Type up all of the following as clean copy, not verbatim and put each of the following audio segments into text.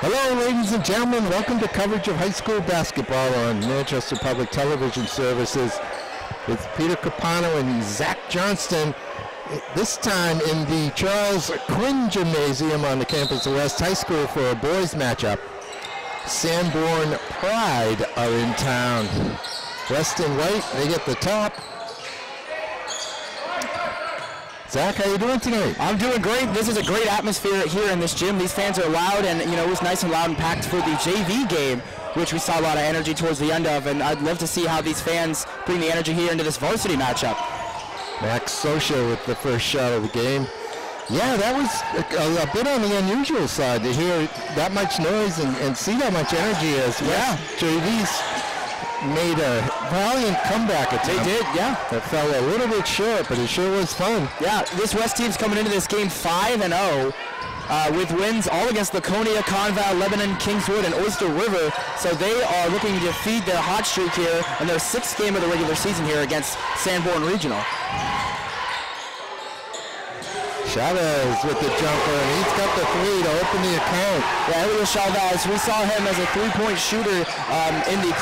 Hello, ladies and gentlemen. Welcome to coverage of high school basketball on Manchester Public Television Services. It's Peter Capano and Zach Johnston, this time in the Charles Quinn Gymnasium on the campus of West High School for a boys matchup. Sanborn Pride are in town. West and white, they get the top. Zach, how you doing tonight? I'm doing great. This is a great atmosphere here in this gym. These fans are loud, and it was nice and loud and packed for the JV game, which we saw a lot of energy towards the end of, and I'd love to see how these fans bring the energy here into this varsity matchup. Max Socha with the first shot of the game. Yeah, that was a bit on the unusual side to hear that much noise and see that much energy as JV's made a valiant comeback attempt. They did, yeah. It fell a little bit short, but it sure was fun. Yeah, this West team's coming into this game 5-0 with wins all against Laconia, Conval, Lebanon, Kingswood, and Oyster River. So they are looking to feed their hot streak here in their 6th game of the regular season here against Sanborn Regional. Chavez with the jumper, and he's got the three to open the account. Yeah, Elio Chavez, we saw him as a three-point shooter in the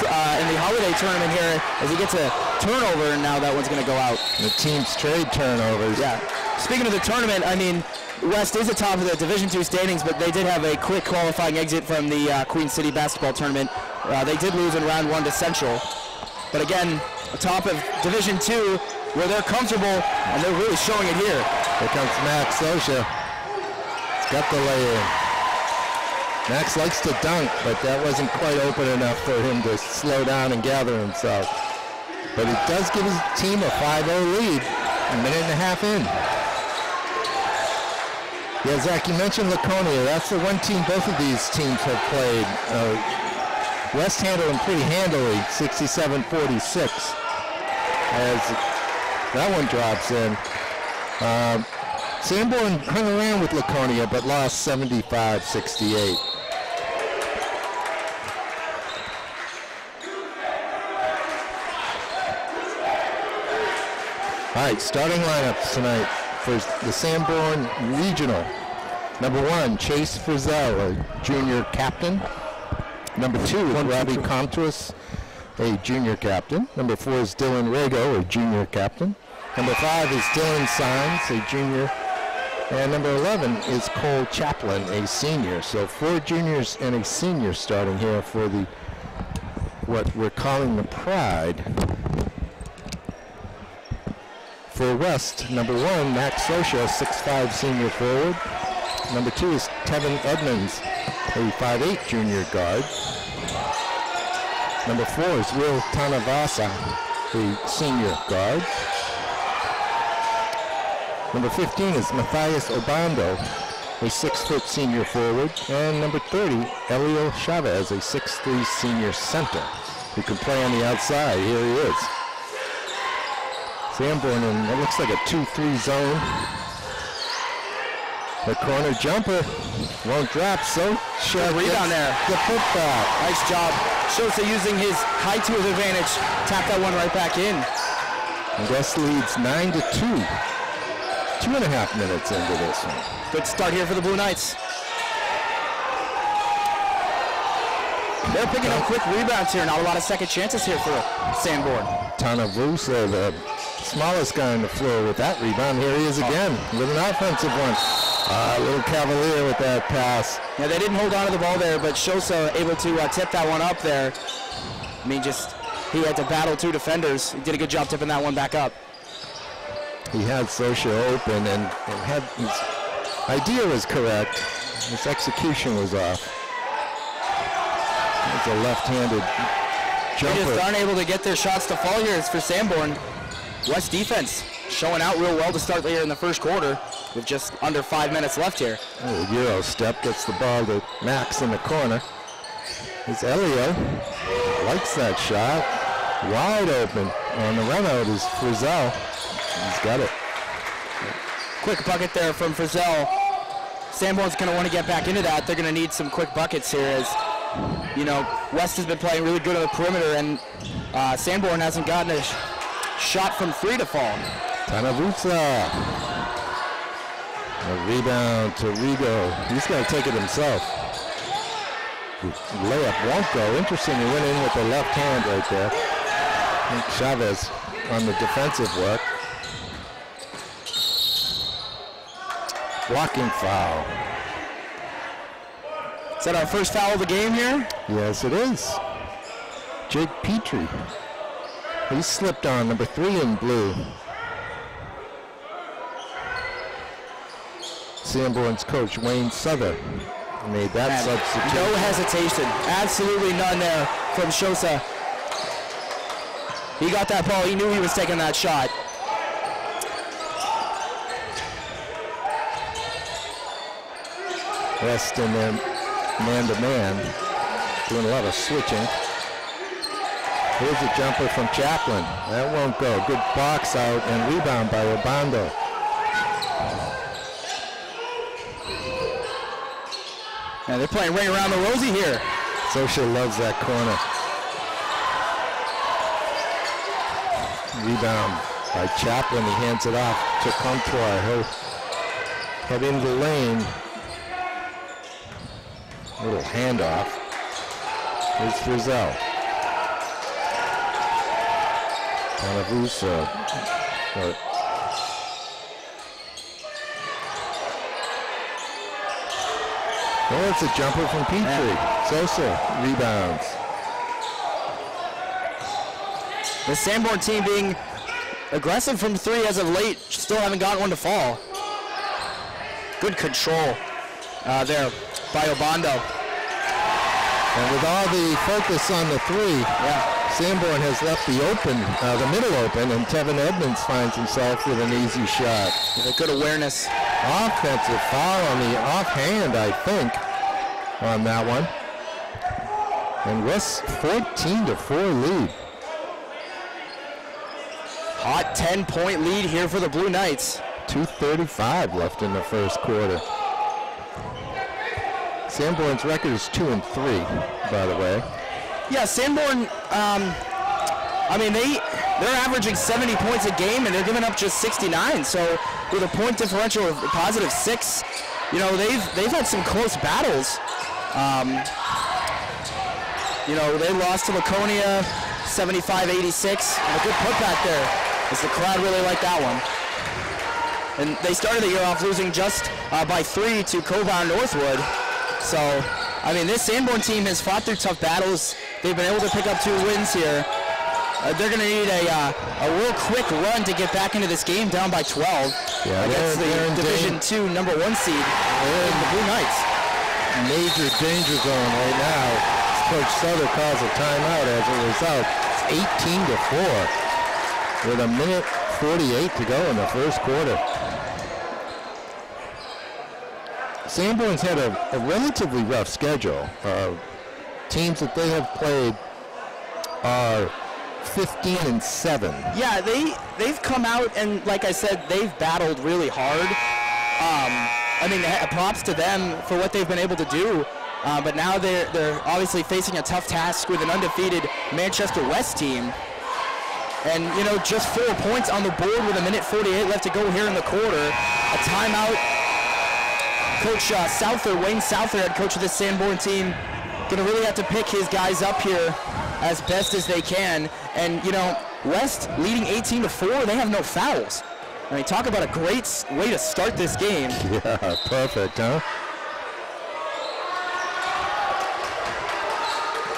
holiday tournament here as he gets a turnover, and now that one's going to go out. The teams trade turnovers. Yeah. Speaking of the tournament, I mean, West is atop of the Division II standings, but they did have a quick qualifying exit from the Queen City basketball tournament. They did lose in round 1 to Central. But again, atop of Division II, where they're comfortable, and they're really showing it here. Here comes Max Socha. He's got the lay-in. Max likes to dunk, but that wasn't quite open enough for him to slow down and gather himself. But it does give his team a 5-0 lead, a minute and a half in. Yeah, Zach, you mentioned Laconia. That's the one team both of these teams have played. West handled them pretty handily, 67-46. As that one drops in. Sanborn hung around with Laconia, but lost 75-68. All right, starting lineups tonight for the Sanborn Regional. Number 1, Chase Frizzell, a junior captain. Number 2 is Robbie Comtois, a junior captain. Number 4 is Dylan Rago, a junior captain. Number 5 is Dylan Sines, a junior. And number 11 is Cole Chaplin, a senior. So 4 juniors and a senior starting here for the what we're calling the Pride. For West, number 1, Max Socha, 6'5" senior forward. Number 2 is Tevin Edmonds, a 5'8" junior guard. Number 4 is Will Tanavasa, a senior guard. Number 15 is Matthias Obando, a 6' senior forward. And number 30, Elio Chavez, a 6'3" senior center, who can play on the outside. Here he is. Sanborn in what looks like a 2-3 zone. The corner jumper won't drop, so Shot rebound there. The putback. Nice job. Shosa using his high tools advantage. Tap that one right back in. And West leads 9-2. 2.5 minutes into this one. Good start here for the Blue Knights. They're picking up quick rebounds here. Not a lot of second chances here for Sanborn. Tanavusa, the smallest guy on the floor with that rebound. Here he is again with an offensive one. A little cavalier with that pass. Yeah, they didn't hold on to the ball there, but Shosa able to tip that one up there. I mean, he had to battle 2 defenders. He did a good job tipping that one back up. He had Socha open and had his idea was correct. His execution was off. It's a left-handed jumper. They just aren't able to get their shots to fall here. It's for Sanborn. West defense showing out real well to start here in the first quarter with just under 5 minutes left here. Oh, Euro step gets the ball to Max in the corner. It's Elio. Likes that shot. Wide open. On the run out is Frizzell. He's got it. Quick bucket there from Frizzell. Sanborn's going to want to get back into that. They're going to need some quick buckets here as, West has been playing really good on the perimeter, and Sanborn hasn't gotten a shot from 3 to fall. Tanavusa. A rebound to Rigo. He's got to take it himself. Layup won't go. Interesting, he went in with the left hand right there. And Chavez on the defensive work. Blocking foul. Is that our first foul of the game here? Yes, it is. Jake Petrie. He slipped on, number 3 in blue. Sanborn's coach, Wayne Souther, made that substitution. No hesitation. Absolutely none there from Shosa. He got that ball. He knew he was taking that shot. West in there, man-to-man, doing a lot of switching. Here's a jumper from Chaplin. That won't go. Good box out and rebound by Obando. Yeah, they're playing right around the rosy here. Socha loves that corner. Rebound by Chaplin. He hands it off to Comtois. He'll head into the lane. Little handoff. Here's Frizzell. Canavusa. Oh, it's a jumper from Petrie. Yeah. Sosa rebounds. The Sanborn team being aggressive from 3 as of late, still haven't gotten one to fall. Good control there by Obando. And with all the focus on the 3, Sanborn has left the middle open, and Tevin Edmonds finds himself with an easy shot. With a good awareness. Offensive foul on the offhand, I think, on that one. And West's 14-4 lead. Hot 10-point lead here for the Blue Knights. 2:35 left in the first quarter. Sanborn's record is 2-3, by the way. Yeah, Sanborn, I mean, they're averaging 70 points a game, and they're giving up just 69. So with a point differential of positive 6, you know, they've had some close battles. You know, they lost to Laconia 75-86. A good putback there, as the crowd really liked that one. And they started the year off losing just by 3 to Cobourg Northwood. So, I mean, this Sanborn team has fought through tough battles. They've been able to pick up 2 wins here. They're going to need a real quick run to get back into this game, down by 12 against the Division II #1 seed, the Blue Knights. Major danger zone right now. Coach Souther calls a timeout as a result. It's 18-4 with 1:48 to go in the first quarter. Sanborn's had a relatively rough schedule. Teams that they have played are 15-7. Yeah, they've come out and, like I said, they've battled really hard. I mean, props to them for what they've been able to do. But now they're obviously facing a tough task with an undefeated Manchester West team. And, you know, just 4 points on the board with 1:48 left to go here in the quarter. A timeout. Coach Souther, Wayne Souther, head coach of the Sanborn team, going to really have to pick his guys up here as best as they can. And, you know, West leading 18-4, they have no fouls. I mean, talk about a great way to start this game. Yeah, perfect, huh?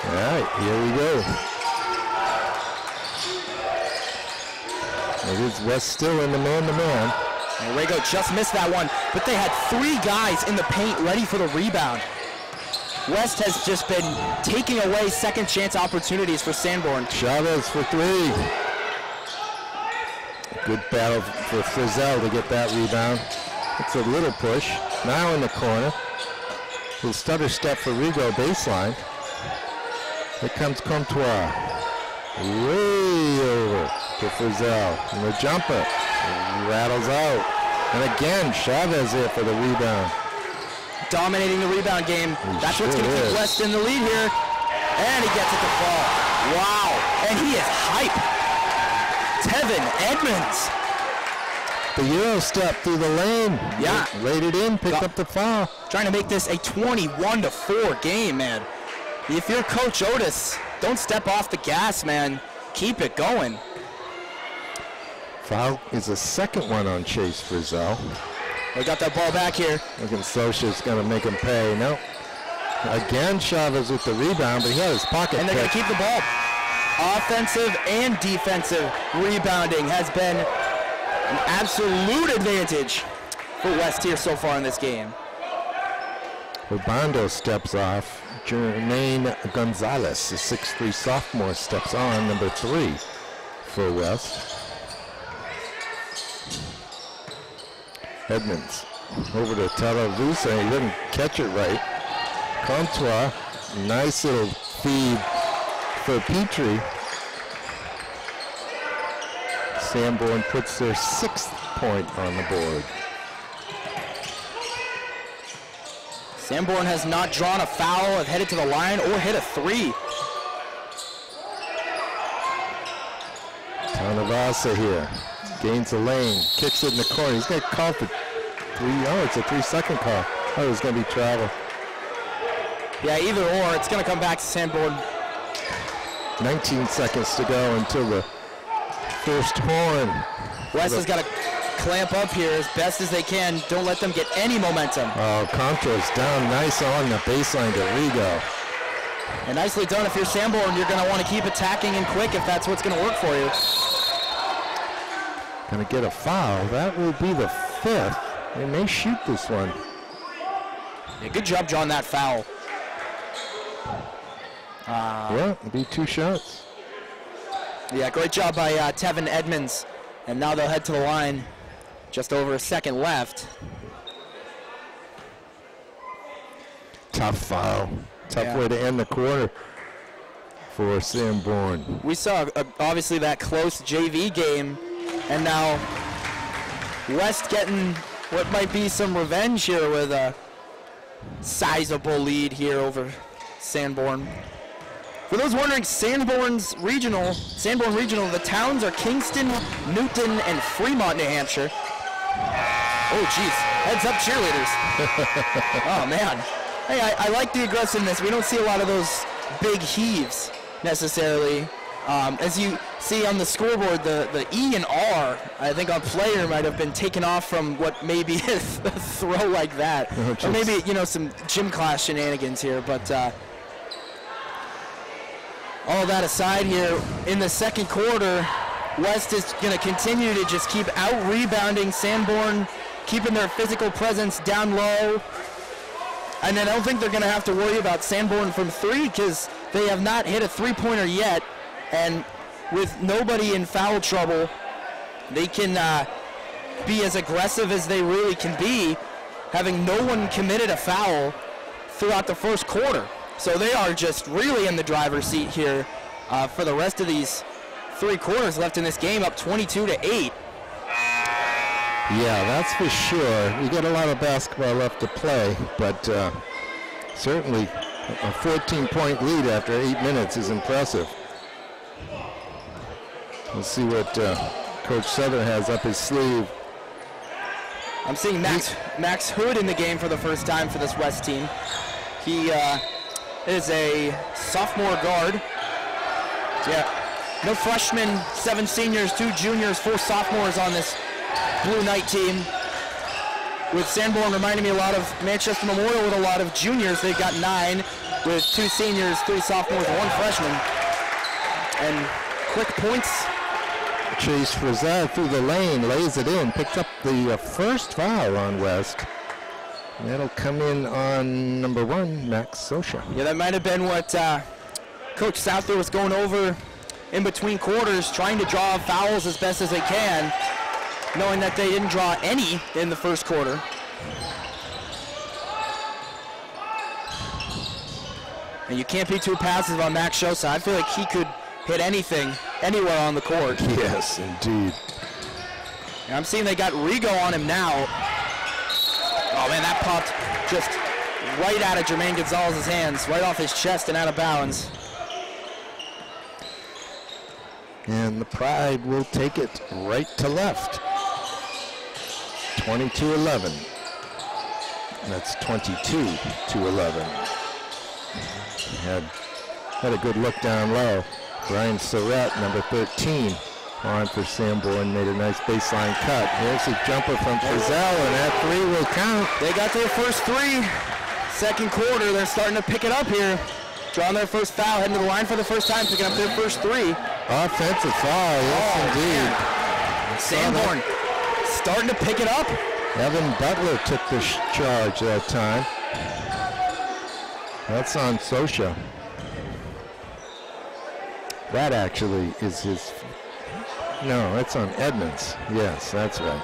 All right, here we go. It is West still in the man-to-man. And Rego just missed that one, but they had 3 guys in the paint ready for the rebound. West has just been taking away second chance opportunities for Sanborn. Chavez for 3. Good battle for Frizzell to get that rebound. It's a little push. Now in the corner. Little stutter step for Rego baseline. Here comes Comtois. Way over to Frizzell. And the jumper rattles out. And again, Chavez here for the rebound. Dominating the rebound game. That's what's going to keep West in the lead here. And he gets it to fall. Wow. And he is hype. Tevin Edmonds. The Euro step through the lane. Yeah. Laid it in, picked up the foul. Trying to make this a 21-4 game, man. If you're Coach Otis, don't step off the gas, man. Keep it going. Foul is the second one on Chase Frizzell. We got that ball back here. Looking Sosha's going to make him pay. No. Again, Chavez with the rebound, but he had his pocket And they're going to keep the ball. Offensive and defensive rebounding has been an absolute advantage for West here so far in this game. Urbando steps off. Jermaine Gonzalez, the 6'3" sophomore, steps on, number 3 for West. Edmonds over to Talavusa. He didn't catch it right. Comtois, nice little feed for Petrie. Sanborn puts their 6th point on the board. Sanborn has not drawn a foul, have headed to the line, or hit a 3. Tanavasa here. Gains the lane, kicks it in the corner. He's going to call for 3. Oh, it's a 3-second call. Oh, it was going to be travel. Yeah, either or. It's going to come back to Sanborn. 19 seconds to go until the first horn. West has got to clamp up here as best as they can. Don't let them get any momentum. Oh, Contra's down nice on the baseline to Rigo. And nicely done. If you're Sanborn, you're going to want to keep attacking and quick if that's what's going to work for you. Going to get a foul. That will be the 5th. They may shoot this one. Yeah, good job drawing that foul. Yeah, it'll be 2 shots. Yeah, great job by Tevin Edmonds. And now they'll head to the line. Just over a second left. Tough foul. Tough way to end the quarter for Sanborn. We saw obviously that close JV game, and now West getting what might be some revenge here with a sizable lead here over Sanborn. For those wondering, Sanborn Regional, the towns are Kingston, Newton, and Fremont, New Hampshire. Oh, geez. Heads up, cheerleaders. Oh, man. Hey, I like the aggressiveness. We don't see a lot of those big heaves necessarily. As you see on the scoreboard, the E and R, I think on player might have been taken off from what maybe is a throw like that. Or maybe, some gym class shenanigans here. But all that aside here, in the second quarter, West is going to continue to just keep out-rebounding Sanborn, keeping their physical presence down low. And I don't think they're going to have to worry about Sanborn from 3 because they have not hit a 3-pointer yet. And with nobody in foul trouble, they can be as aggressive as they really can be, having no one committed a foul throughout the first quarter. So they are just really in the driver's seat here for the rest of these 3 quarters left in this game, up 22-8. Yeah, that's for sure. We got a lot of basketball left to play, but certainly a 14-point lead after 8 minutes is impressive. We'll see what Coach Southern has up his sleeve. I'm seeing Max Hood in the game for the first time for this West team. He is a sophomore guard. Yeah, no freshmen, 7 seniors, 2 juniors, 4 sophomores on this Blue Knight team. With Sanborn reminding me a lot of Manchester Memorial with a lot of juniors. They've got 9 with 2 seniors, 3 sophomores, 1 freshman. And quick points. Chase Frizzell through the lane, lays it in, picks up the first foul on West. And that'll come in on number 1, Max Sosha. Yeah, that might have been what Coach Souther was going over in between quarters, trying to draw fouls as best as they can, knowing that they didn't draw any in the first quarter. And you can't be too passive on Max Sosha. I feel like he could hit anything, anywhere on the court. Yes, indeed. And I'm seeing they got Rigo on him now. Oh man, that popped just right out of Jermaine Gonzalez's hands, right off his chest and out of bounds. And the Pride will take it right to left. 20-11. That's 22-11. Had a good look down low. Brian Surratt, number 13, on for Sanborn, made a nice baseline cut. Here's a jumper from Frizzell, and that three will count. They got their first three. Second quarter, they're starting to pick it up here. Drawing their first foul, heading to the line for the first time, picking up their first three. Offensive foul, yes indeed. Sanborn starting to pick it up. Evan Butler took the charge that time. That's on Sosha. That actually is his. No, that's on Edmonds. Yes, that's right.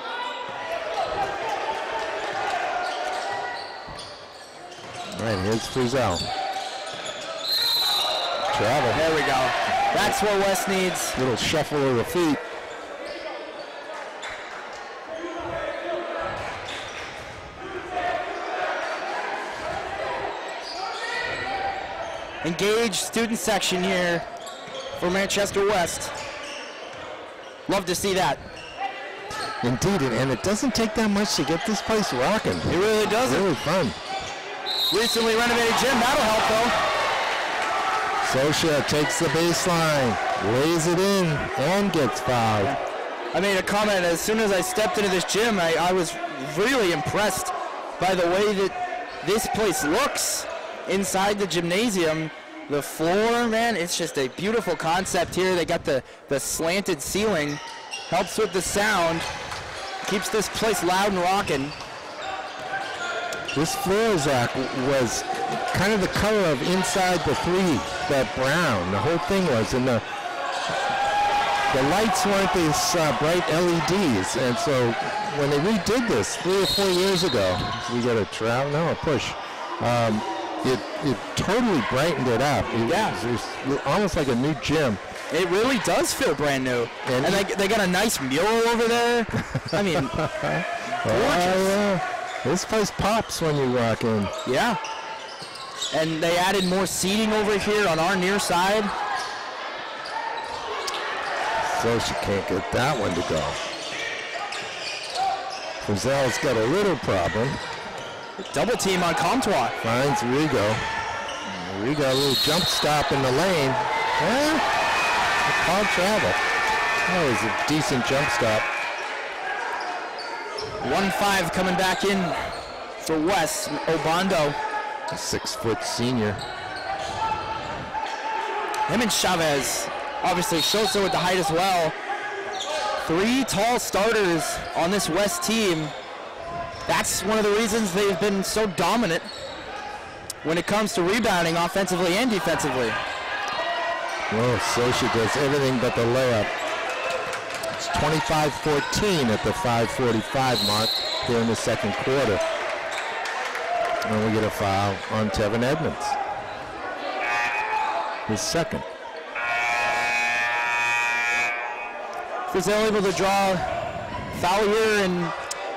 All right, here's Frizzell. Travel. There we go. That's what West needs. Little shuffle of the feet. Engaged student section here for Manchester West. Love to see that. Indeed, and it doesn't take that much to get this place rocking. It really doesn't. Really fun. Recently renovated gym, that'll help though. Sosha takes the baseline, lays it in, and gets fouled. I made a comment as soon as I stepped into this gym, I was really impressed by the way that this place looks inside the gymnasium. The floor, man, it's just a beautiful concept here. They got the slanted ceiling, helps with the sound, keeps this place loud and rocking. This floor, Zach, was kind of the color of inside the three, that brown. The whole thing was, and the lights weren't these bright LEDs. And so when they redid this 3 or 4 years ago, we got a trout, no, a push. It totally brightened it up. It was almost like a new gym. It really does feel brand new. And they got a nice mural over there. I mean, gorgeous. This place pops when you walk in. Yeah. And they added more seating over here on our near side. So she can't get that one to go. Frizzell's got a little problem. Double team on Comtois. Finds Rigo. Rigo, a little jump stop in the lane. Called travel. That was a decent jump stop. 1-5 coming back in for West. Obando. A 6-foot senior. Him and Chavez. Obviously, Sosa with the height as well. 3 tall starters on this West team. That's one of the reasons they've been so dominant when it comes to rebounding offensively and defensively. Well, Sosha does everything but the layup. It's 25-14 at the 5:45 mark here in the second quarter. And we get a foul on Tevin Edmonds. His second. Frizzell able to draw foul here, and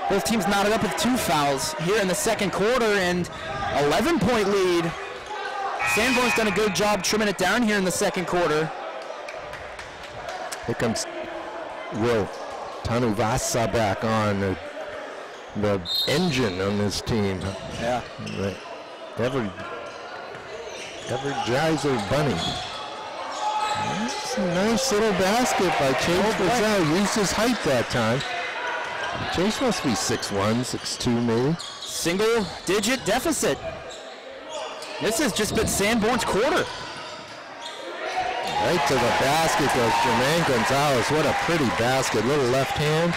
both teams knotted up with 2 fouls here in the second quarter, and 11-point lead. Sanborn's done a good job trimming it down here in the second quarter. Here comes Will Tanuvasa back on, the engine on this team. Yeah. Ever Geyser Bunny. That's a nice little basket by Chase Frizzell. Used his height that time. Chase must be 6'1", 6'2", maybe. Single-digit deficit. This has just been Sanborn's quarter. Right to the basket goes Jermaine Gonzalez. What a pretty basket. Little left hand.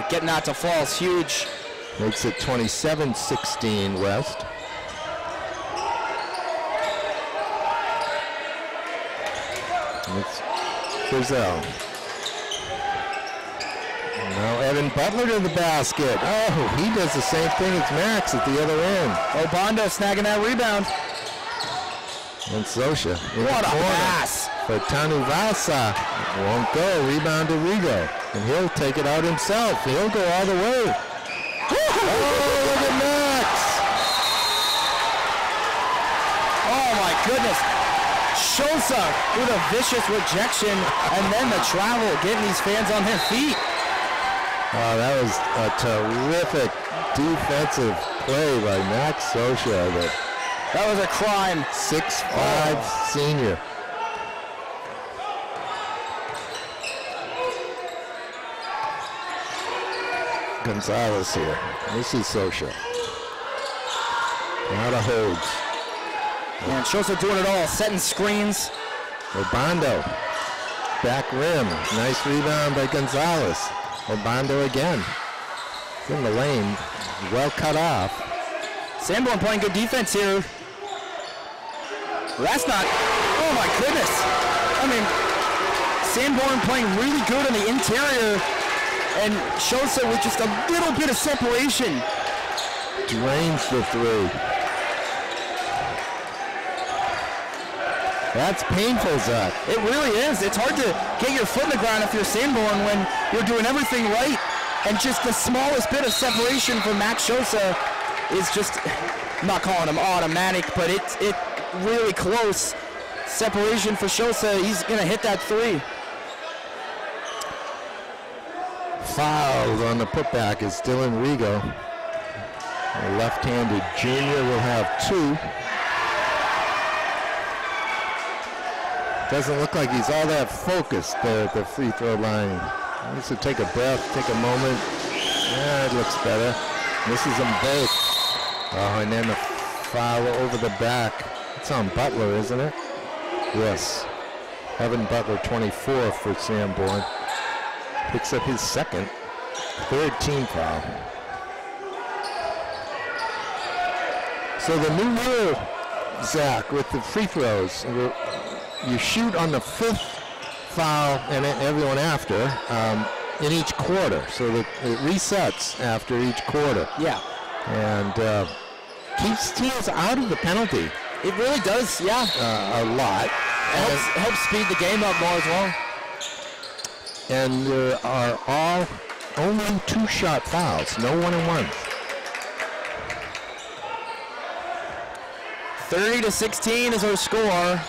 Getting out to fall is huge. Makes it 27-16 West. It's Frizzell. Now Evan Butler to the basket. Oh, he does the same thing as Max at the other end. Obando snagging that rebound. And Sosha in What the a corner pass. for Tanuvasa. Won't go. Rebound to Rigo. And he'll take it out himself. He'll go all the way. Oh, look at Max. Oh my goodness. Sosa with a vicious rejection, and then the travel, getting these fans on their feet. Oh, that was a terrific defensive play by Max Sosha that That was a crime. 6'5" senior. Gonzalez here. This is Socha. Out of holds. And Socha doing it all, setting screens. Obando. Back rim. Nice rebound by Gonzalez. Obando again. It's in the lane. Well cut off. Sanborn playing good defense here. Well, that's not, oh my goodness. I mean, Sanborn playing really good on the interior and Socha with just a little bit of separation. Drains the three. That's painful, Zach. It really is. It's hard to get your foot in the ground if you're Sanborn when you're doing everything right. And just the smallest bit of separation from Max Socha is just, I'm not calling him automatic, but it's really close. Separation for Socha. He's going to hit that three. Fouled on the putback is Dylan Rigo. The left-handed junior will have 2. Doesn't look like he's all that focused there at the free throw line. He needs to take a breath, take a moment. Yeah, it looks better. Misses them both. Oh, and then the foul over the back. It's on Butler, isn't it? Yes. Evan Butler, 24 for Sanborn. Picks up his second, 3rd team foul. So the new rule, Zach, with the free throws, you shoot on the 5th foul and everyone after in each quarter, so that it resets after each quarter. Yeah. And keeps teams out of the penalty. It really does, yeah. A lot. Helps speed the game up more as well. And there are all only 2-shot fouls, no 1-and-1. 30-16 is our score.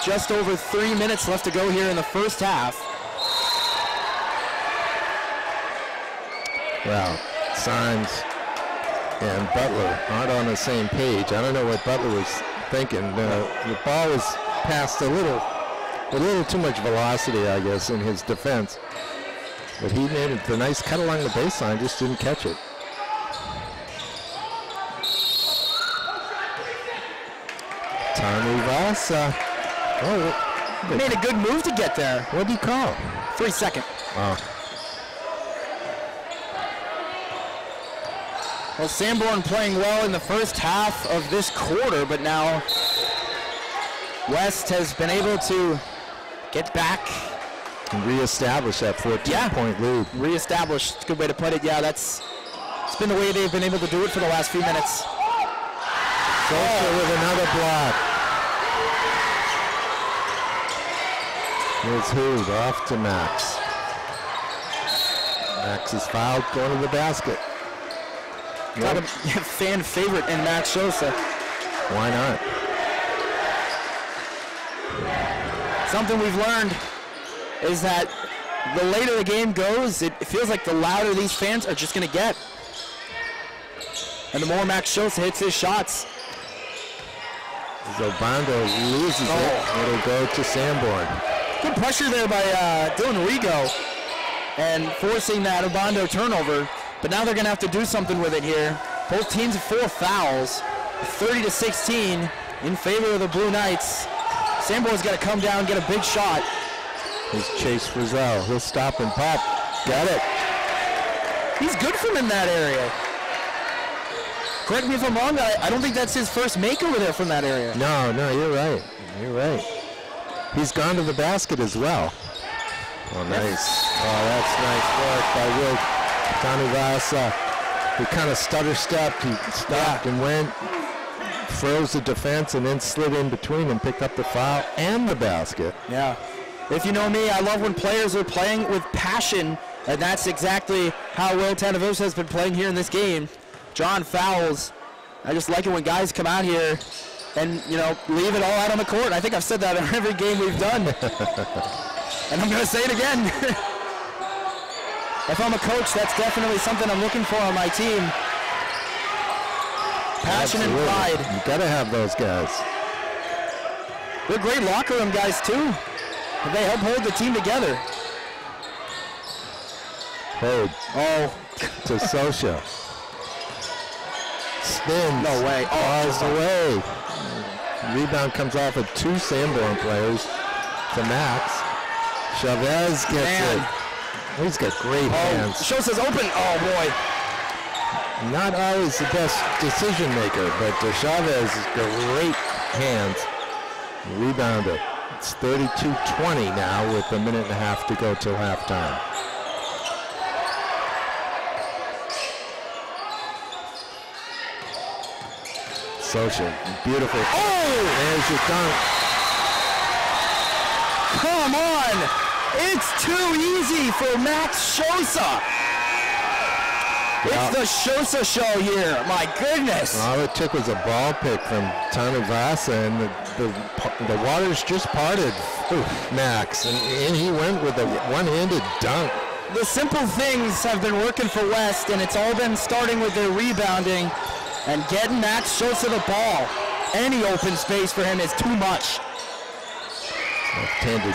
Just over 3 minutes left to go here in the first half. Well, Symes and Butler aren't on the same page. I don't know what Butler was thinking. The ball was passed a little too much velocity, I guess, in his defense. But he made the nice cut along the baseline, just didn't catch it. Tanuvasa. Oh, made a good move to get there. What did he call? 3 second. Oh. Well, Sanborn playing well in the first half of this quarter, but now West has been able to get back. And reestablish that 14-point lead. Reestablish, it's a good way to put it. Yeah, it's been the way they've been able to do it for the last few minutes. Socha with another block. Here's Hood off to Max. Max is fouled, going to the basket. Got a fan favorite in Max Socha. Why not? Something we've learned is that the later the game goes, it feels like the louder these fans are just going to get. And the more Max Socha hits his shots. Obando loses it. It'll go to Sanborn. Good pressure there by Dylan Rigo and forcing that Obando turnover. But now they're going to have to do something with it here. Both teams have 4 fouls. 30-16 in favor of the Blue Knights. Sanborn's got to come down and get a big shot. Here's Chase Frizzell. He'll stop and pop. Got it. He's good from in that area. Correct me if I'm wrong, I don't think that's his first make over there from that area. No, you're right. You're right. He's gone to the basket as well. Oh, nice. Oh, that's nice work by Will Tanuvasa. He kind of stutter-stepped. He stopped and went, froze the defense, and then slid in between and picked up the foul and the basket. Yeah. If you know me, I love when players are playing with passion, and that's exactly how Will Tanuvasa has been playing here in this game. Drawing fouls. I just like it when guys come out here and, leave it all out on the court. I think I've said that in every game we've done. And I'm going to say it again. If I'm a coach, that's definitely something I'm looking for on my team. Passion and Absolutely. pride. You gotta have those guys. They're great locker room guys too. They help hold the team together. Hold Oh, to Sosha. Spins. No way. Oh, Falls away. Rebound comes off of 2 Sanborn players to Max. Chavez gets Man. it. He's got great hands. Sosa's open. Oh boy. Not always the best decision maker, but Chavez has got great hands. Rebounder. It's 32-20 now with a minute and a half to go till halftime. Sosha, beautiful. Oh! There's your dunk. Come on! It's too easy for Max Sosa. It's the Sosa show here. My goodness. All it took was a ball pick from Tanuvasa, and the waters just parted for Max, and he went with a one-handed dunk. The simple things have been working for West, and it's all been starting with their rebounding and getting Max Sosa the ball. Any open space for him is too much. Left-handed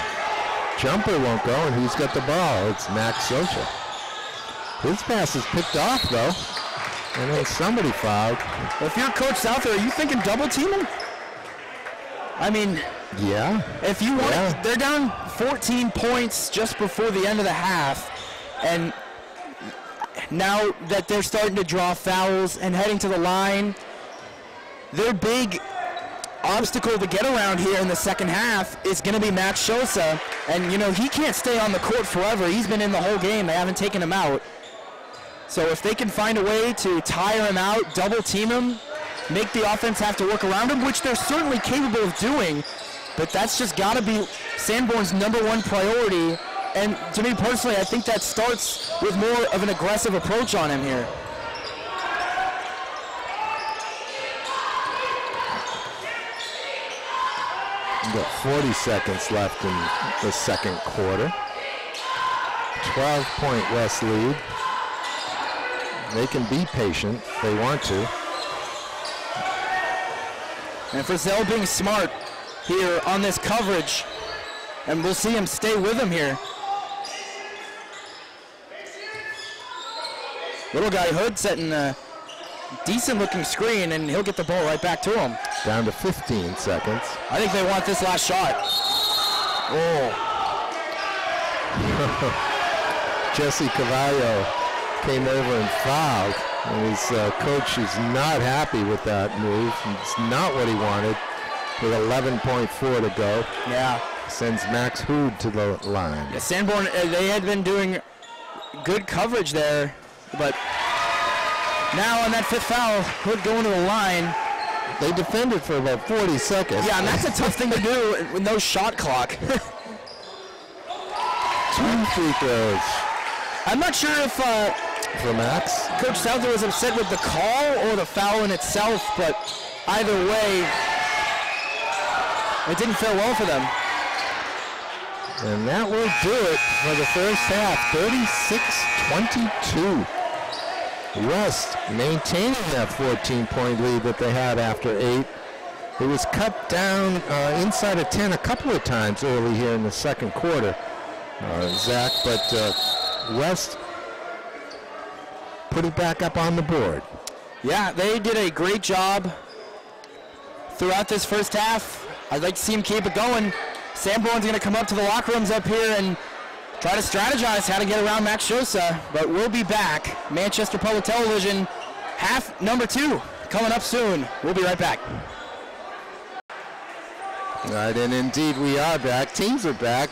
jumper won't go, and who's got the ball? It's Max Sosa. His pass is picked off, though, and then somebody fouled. If you're Coach Souther, are you thinking double team him? I mean, Yeah. if you want, Yeah. they're down 14 points just before the end of the half, and now that they're starting to draw fouls and heading to the line, their big obstacle to get around here in the second half is going to be Max Sosa, and you know he can't stay on the court forever. He's been in the whole game. They haven't taken him out. So if they can find a way to tire him out, double team him, make the offense have to work around him, which they're certainly capable of doing, but that's just got to be Sanborn's #1 priority. And to me personally, I think that starts with more of an aggressive approach on him here. We've got 40 seconds left in the second quarter. 12-point West lead. They can be patient if they want to. And Frizzell being smart here on this coverage, and we'll see him stay with him here. Little guy Hood setting a decent looking screen, and he'll get the ball right back to him. Down to 15 seconds. I think they want this last shot. Oh, Jesse Cavallo came over and fouled, and his coach is not happy with that move. It's not what he wanted. With 11.4 to go, yeah. sends Max Hood to the line. Yeah, Sanborn, they had been doing good coverage there, but now on that 5th foul, Hood going to the line. They defended for about 40 seconds. Yeah, and that's a tough thing to do with no shot clock. 2 free throws I'm not sure if for Max. Coach Souther was upset with the call or the foul in itself, but either way, it didn't fare well for them. And that will do it for the first half. 36-22. West maintaining that 14-point lead that they had after 8. It was cut down inside of 10 a couple of times early here in the second quarter, Zach, but West put it back up on the board. Yeah, they did a great job throughout this first half. I'd like to see him keep it going. Sanborn's going to come up to the locker rooms up here and try to strategize how to get around Max Sosa, but we'll be back. Manchester Public Television, half number 2, coming up soon. We'll be right back. All right, and indeed we are back. Teams are back.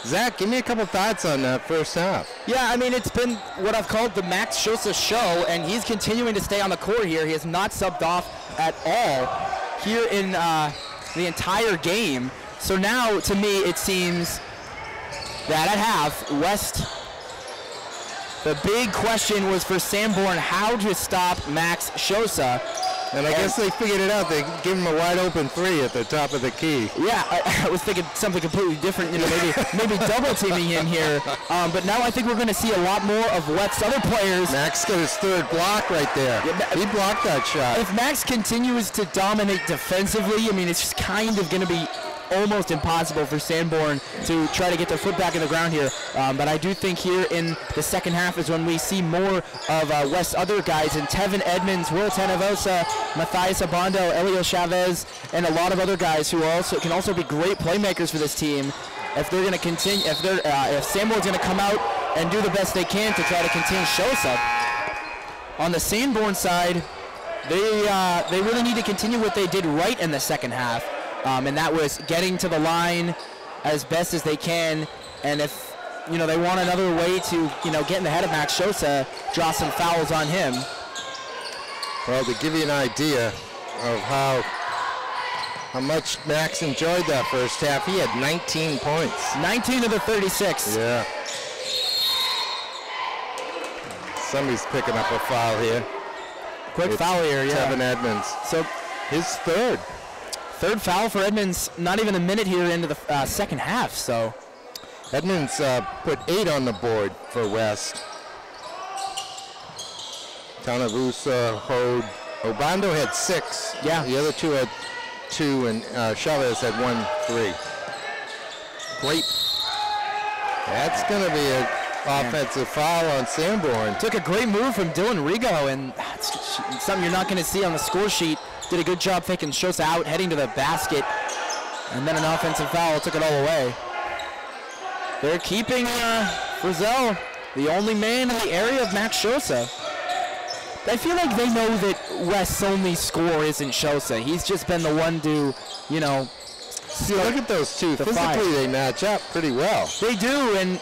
Zach, give me a couple thoughts on that first half. Yeah, I mean, it's been what I've called the Max Sosa show, and he's continuing to stay on the court here. He has not subbed off at all here in the entire game. So now, to me, it seems that at half, West, the big question was for Sanborn how to stop Max Sosa. And I guess they figured it out. They give him a wide open 3 at the top of the key. Yeah, I was thinking something completely different. You know, maybe double teaming him here. But now I think we're going to see a lot more of West's other players. Max got his 3rd block right there. Yeah, he blocked that shot. If Max continues to dominate defensively, I mean, it's just kind of going to be almost impossible for Sanborn to try to get their foot back in the ground here. But I do think here in the second half is when we see more of West's other guys, and Tevin Edmonds, Will Tanavosa, Matthias Abando, Elio Chavez, and a lot of other guys who can also be great playmakers for this team. If they're going to continue, if Sanborn's going to come out and do the best they can to try to contain Shosa. On the Sanborn side, they really need to continue what they did right in the second half. And that was getting to the line as best as they can. And if, you know, they want another way to, you know, get in the head of Max Shosa, draw some fouls on him. Well, to give you an idea of how much Max enjoyed that first half, he had 19 points. 19 of the 36. Yeah. Somebody's picking up a foul here. Quick foul here, yeah. Tevin Edmonds. So his 3rd. 3rd foul for Edmonds, not even a minute here into the second half. So Edmonds put 8 on the board for West. Tanavusa, Hode, Obando had 6. Yeah. The other 2 had 2, and Chavez had 1 3. Great. That's going to be an offensive foul on Sanborn. Took a great move from Dylan Rigo, and it's something you're not going to see on the score sheet. Did a good job faking Shosa out, heading to the basket, and then an offensive foul took it all away. They're keeping Frizzell, the only man in the area of Max Shosa. I feel like they know that West's only score isn't Shosa. He's just been the one to, you know. See, look at those two. Physically, they match up pretty well. They do, and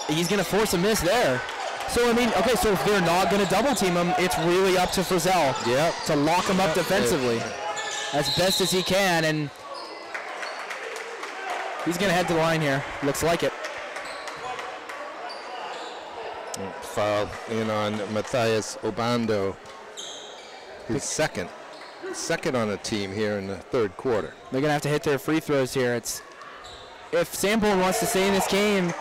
he's going to force a miss there. So, I mean, okay, so if they're not going to double team him, it's really up to Frizzell to lock him up defensively as best as he can, and he's going to head to the line here. Looks like it. Foul in on Matthias Obando, his second on the team here in the 3rd quarter. They're going to have to hit their free throws here. If Sanborn wants to stay in this game,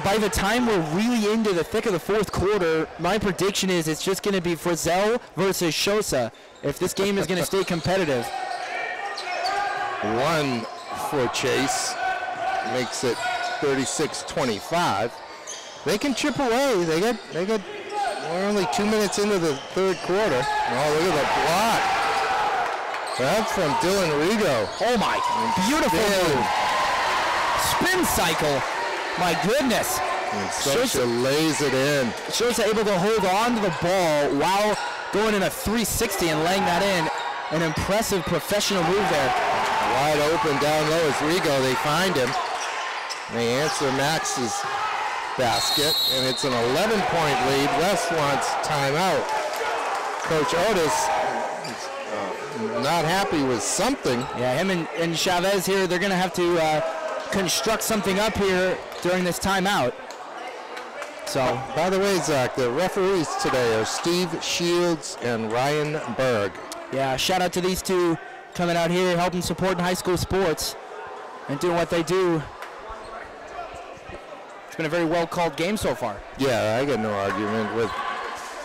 by the time we're really into the thick of the 4th quarter, my prediction is it's just going to be Frizzell versus Shosa if this game is going to stay competitive. 1 for Chase, makes it 36-25. They can chip away. We're only 2 minutes into the 3rd quarter. Oh, look at the block. That's from Dylan Rigo. Oh my, beautiful move. Spin cycle. My goodness. Shosa lays it in. Shosa able to hold on to the ball while going in a 360 and laying that in. An impressive professional move there. Wide open down low is Rigo. They find him. They answer Max's basket, and it's an 11-point lead. West wants timeout. Coach Otis is not happy with something. Yeah, him and Chavez here, they're going to have to construct something up here during this timeout. So, by the way, Zach, the referees today are Steve Shields and Ryan Berg. Yeah, shout out to these two coming out here helping support high school sports and doing what they do. It's been a very well called game so far. Yeah, I got no argument with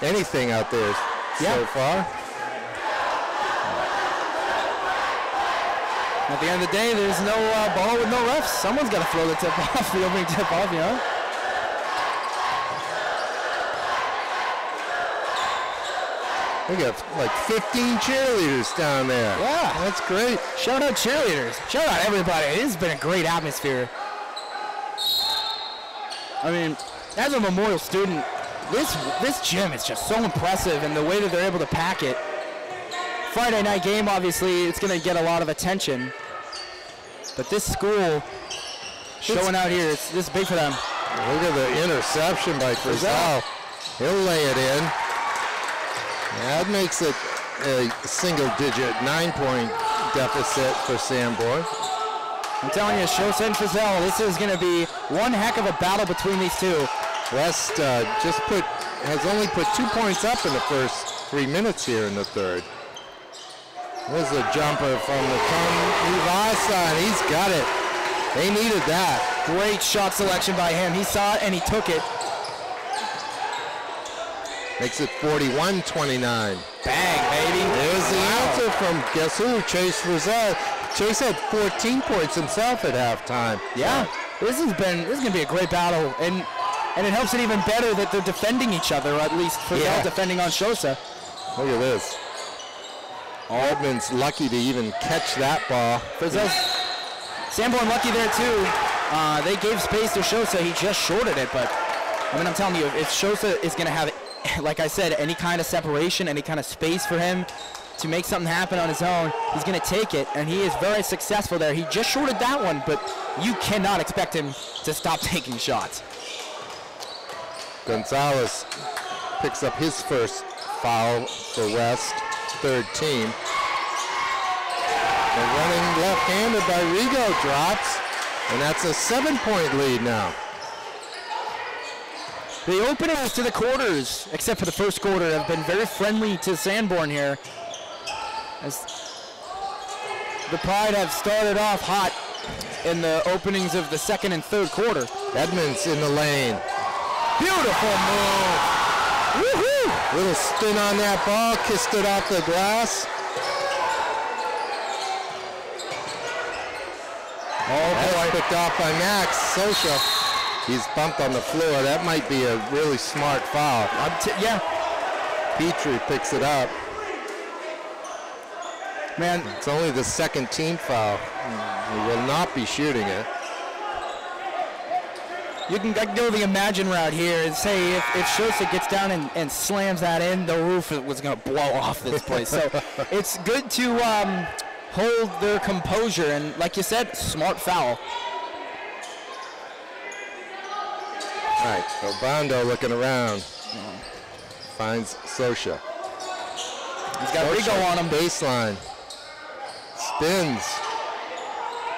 anything out there so far. At the end of the day, there's no ball with no refs. Someone's got to throw the tip off, the opening tip off, you know? We got like 15 cheerleaders down there. Yeah. That's great. Shout out cheerleaders. Shout out everybody. It has been a great atmosphere. I mean, as a Memorial student, this gym is just so impressive, and the way that they're able to pack it. Friday night game, obviously, it's going to get a lot of attention. But this school showing out here, this is big for them. Look at the interception by Frizzell. He'll lay it in. That makes it a single-digit 9-point deficit for Sanborn. I'm telling you, Shosa and Frizzell, this is going to be one heck of a battle between these two. West has only put 2 points up in the first 3 minutes here in the third. There's a jumper from the Uvasa, and he's got it. They needed that. Great shot selection by him. He saw it and he took it. Makes it 41-29. Bang, baby. There's the answer from, guess who? Chase Frizzell. Chase had 14 points himself at halftime. Yeah, this is gonna be a great battle, and it helps it even better that they're defending each other, or at least Frizzell defending on Sosa. Look at this. Edmonds lucky to even catch that ball. Frizzell's Sanborn lucky there too. They gave space to Sosa. He just shorted it, but I mean, I'm telling you, if Sosa is gonna have, like I said, any kind of separation, any kind of space for him to make something happen on his own, he's going to take it, and he is very successful there. He just shorted that one, but you cannot expect him to stop taking shots. Gonzalez picks up his first foul for West, third team. The running left-handed by Rigo drops, and that's a 7-point lead now. The openings to the quarters, except for the first quarter, have been very friendly to Sanborn here, as the Pride have started off hot in the openings of the second and third quarter. Edmonds in the lane. Beautiful move. Woohoo! Little spin on that ball, kissed it off the glass. That's picked off by Max Sosa. He's bumped on the floor. That might be a really smart foul. Yeah. Petrie picks it up. Man, it's only the second team foul. He will not be shooting it. You can go the imagine route here and say if Sosa gets down and slams that in, the roof was going to blow off this place. So it's good to hold their composure, and like you said, smart foul. All right, Obando looking around. Finds Sosa. He's got Rigo on him. Baseline. Spins.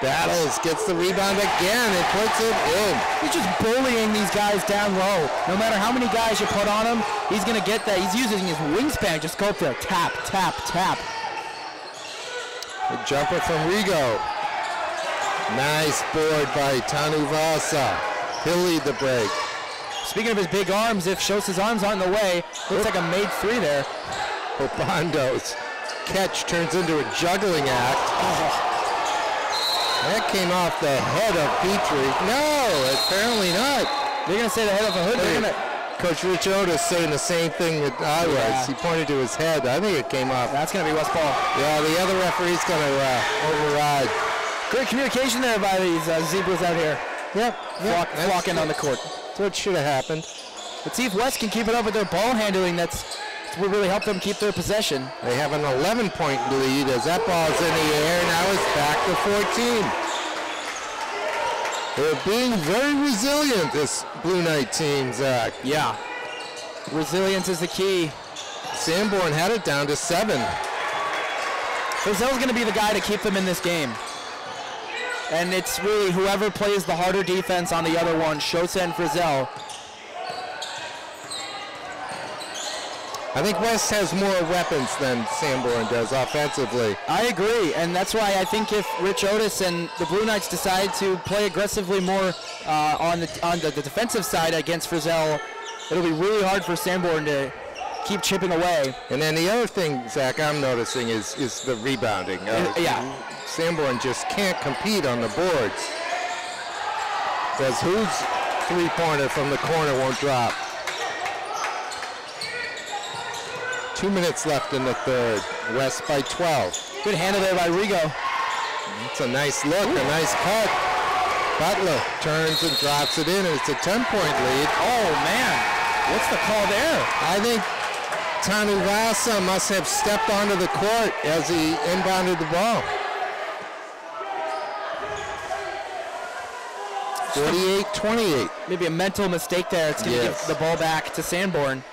Battles, gets the rebound again and puts it in. He's just bullying these guys down low. No matter how many guys you put on him, he's going to get that. He's using his wingspan. Just go up there. Tap, tap, tap. A jumper from Rigo. Nice board by Tanuvasa. He'll lead the break. Speaking of his big arms, if Sosa's arms aren't in the way, looks like a made three there. Obando's catch turns into a juggling act. That came off the head of Petrie. No, apparently not. They're going to say the head of a hood. They're gonna... Coach Rich Otis saying the same thing that I was. Yeah. He pointed to his head. I think it came off. That's going to be West Ball. Yeah, the other referee's going to override. Great communication there by these zebras out here. Yep. Flocking on the court. That's what should have happened. Let's see if West can keep it up with their ball handling. That's what really help them keep their possession. They have an 11-point lead as that ball's in the air. Now it's back to 14. They're being very resilient, this Blue Knight team, Zach. Yeah. Resilience is the key. Sanborn had it down to 7. Frizzell's going to be the guy to keep them in this game. And it's really whoever plays the harder defense on the other one, Sosa and Frizzell. I think West has more weapons than Sanborn does offensively. I agree, and that's why I think if Rich Otis and the Blue Knights decide to play aggressively more on the defensive side against Frizzell, it'll be really hard for Sanborn to keep chipping away. And then the other thing, Zach, I'm noticing is the rebounding. Yeah. Sanborn just can't compete on the boards. Because whose three-pointer from the corner won't drop? 2 minutes left in the third. West by 12. Good handle there by Rigo. It's a nice look, a nice cut. Butler turns and drops it in, and it's a 10-point lead. Oh, man. What's the call there? I think Tanuvasa must have stepped onto the court as he inbounded the ball. 48-28. Maybe a mental mistake there. It's going to give the ball back to Sanborn.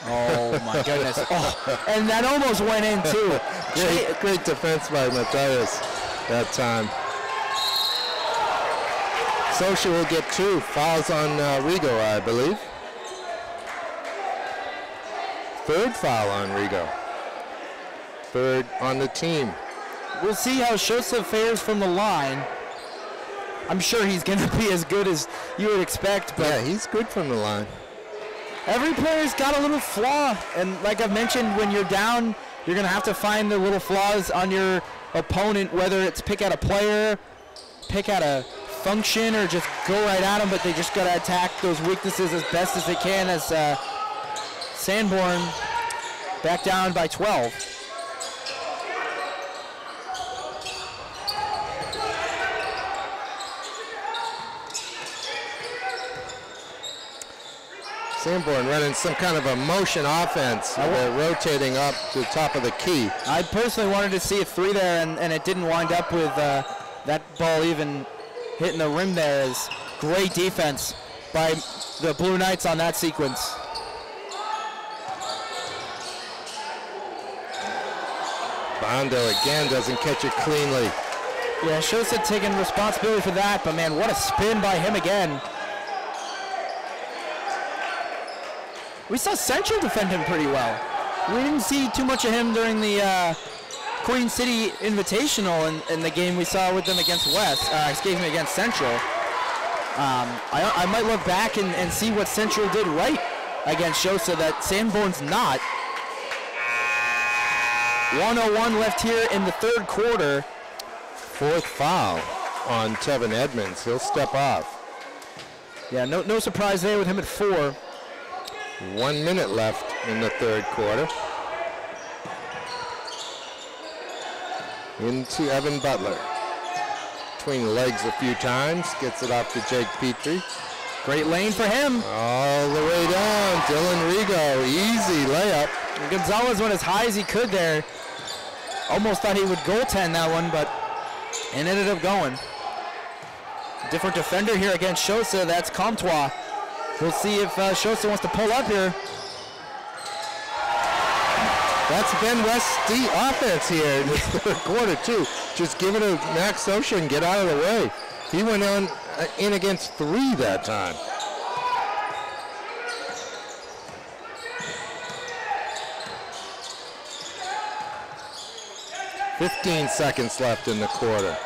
Oh, my goodness. Oh, and that almost went in, too. Great defense by Matthias that time. Sosha will get 2 fouls on Rigo, I believe. 3rd foul on Rigo. 3rd on the team. We'll see how Sosa fares from the line. I'm sure he's going to be as good as you would expect. But yeah, he's good from the line. Every player's got a little flaw. And like I've mentioned, when you're down, you're going to have to find the little flaws on your opponent, whether it's pick out a player, pick out a function, or just go right at them. But they just got to attack those weaknesses as best as they can, as Sanborn back down by 12. Sanborn running some kind of a motion offense. They're rotating up to the top of the key. I personally wanted to see a 3 there, and it didn't wind up with that ball even hitting the rim there. Is great defense by the Blue Knights on that sequence. Bondo again doesn't catch it cleanly. Yeah, Sosa taking responsibility for that, but man, what a spin by him again. We saw Central defend him pretty well. We didn't see too much of him during the Queen City Invitational in the game we saw with them against against Central. I might look back and see what Central did right against Sosa that Sanborn's not. 1:01 left here in the 3rd quarter. 4th foul on Tevin Edmonds. He'll step off. Yeah, no surprise there with him at 4. 1 minute left in the 3rd quarter. Into Evan Butler. Between the legs a few times. Gets it off to Jake Petrie. Great lane for him. All the way down. Dylan Rigo. Easy layup. And Gonzalez went as high as he could there. Almost thought he would goaltend that one, but it ended up going. Different defender here against Sosa. That's Comtois. We'll see if Sosa wants to pull up here. That's been West's offense here in the 3rd quarter, too. Just give it to Max Sosha and get out of the way. He went on in against 3 that time. "15 seconds left in the quarter."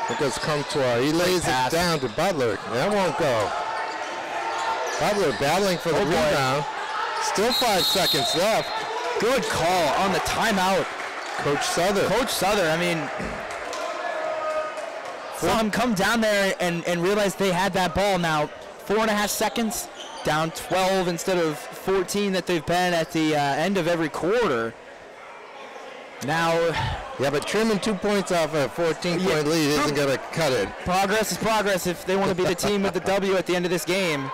Here goes Comtois. He lays it down to Butler. That won't go. Butler battling for the rebound. Still 5 seconds left. Good call on the timeout. Coach Souther. Coach Souther, I mean, saw him come down there and realize they had that ball now. 4.5 seconds, down 12 instead of 14 that they've been at the end of every quarter. Now, yeah, but trimming 2 points off a 14-point lead isn't going to cut it. Progress is progress if they want to be the team with the W at the end of this game.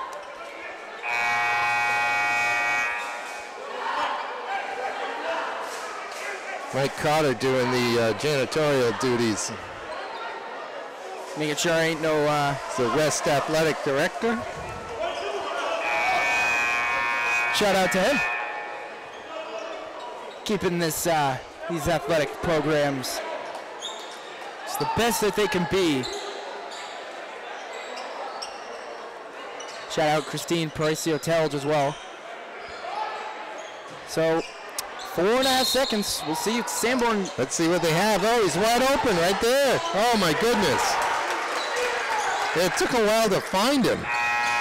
Mike Carter doing the janitorial duties. Making sure ain't no... It's the West Athletic Director. Shout out to him. Keeping this these athletic programs, it's the best that they can be. Shout out Christine Parisi-Otelge as well. So, 4.5 seconds. We'll see if Sanborn... Let's see what they have. Oh, he's wide open right there. Oh, my goodness. It took a while to find him.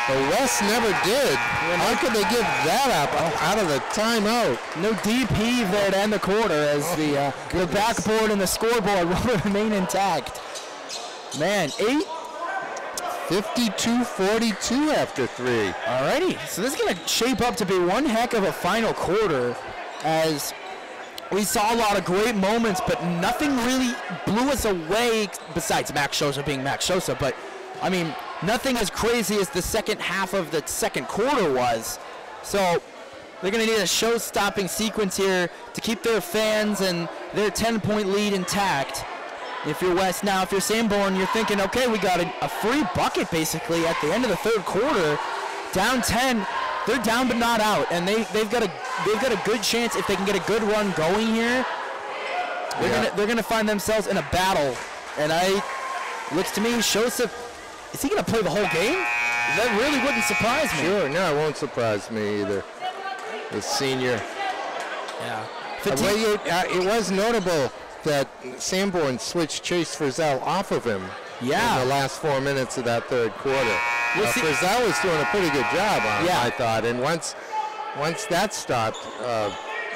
The West never did. How could they give that up out of the timeout? No deep heave there to end the quarter as the backboard and the scoreboard will remain intact. Man, 52-42 after 3. Alrighty, so this is going to shape up to be one heck of a final quarter as we saw a lot of great moments, but nothing really blew us away besides Max Sosa being Max Sosa. But, I mean, nothing as crazy as the second half of the second quarter was. So they're going to need a show-stopping sequence here to keep their fans and their 10-point lead intact. If you're West now, if you're Sanborn, you're thinking, okay, we got a free bucket basically at the end of the 3rd quarter. Down 10, they're down but not out, and they've got a good chance if they can get a good run going here. They're gonna find themselves in a battle, and looks to me Sosa Is he going to play the whole game? That really wouldn't surprise me. Sure, no, it won't surprise me either. The senior. Yeah. It was notable that Sanborn switched Chase Frizzell off of him in the last 4 minutes of that third quarter. Frizzell was doing a pretty good job on him, I thought. And once that stopped,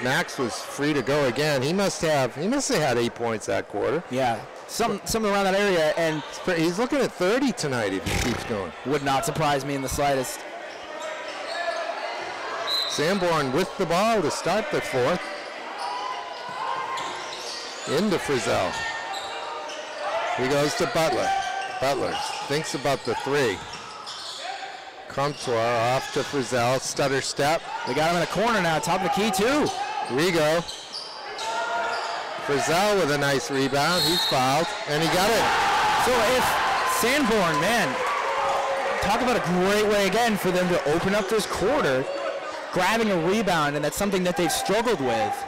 Max was free to go again. He must have had 8 points that quarter. Yeah. Something around that area, and he's looking at 30 tonight if he keeps going. Would not surprise me in the slightest. Sanborn with the ball to start the fourth. Into Frizzell. He goes to Butler. Butler thinks about the three. Comtois off to Frizzell. Stutter step. They got him in a corner now, top of the key too. Rigo. Frizzell with a nice rebound. He's fouled, and he got it. So if Sanborn, man, talk about a great way again for them to open up this quarter, grabbing a rebound, and that's something that they've struggled with.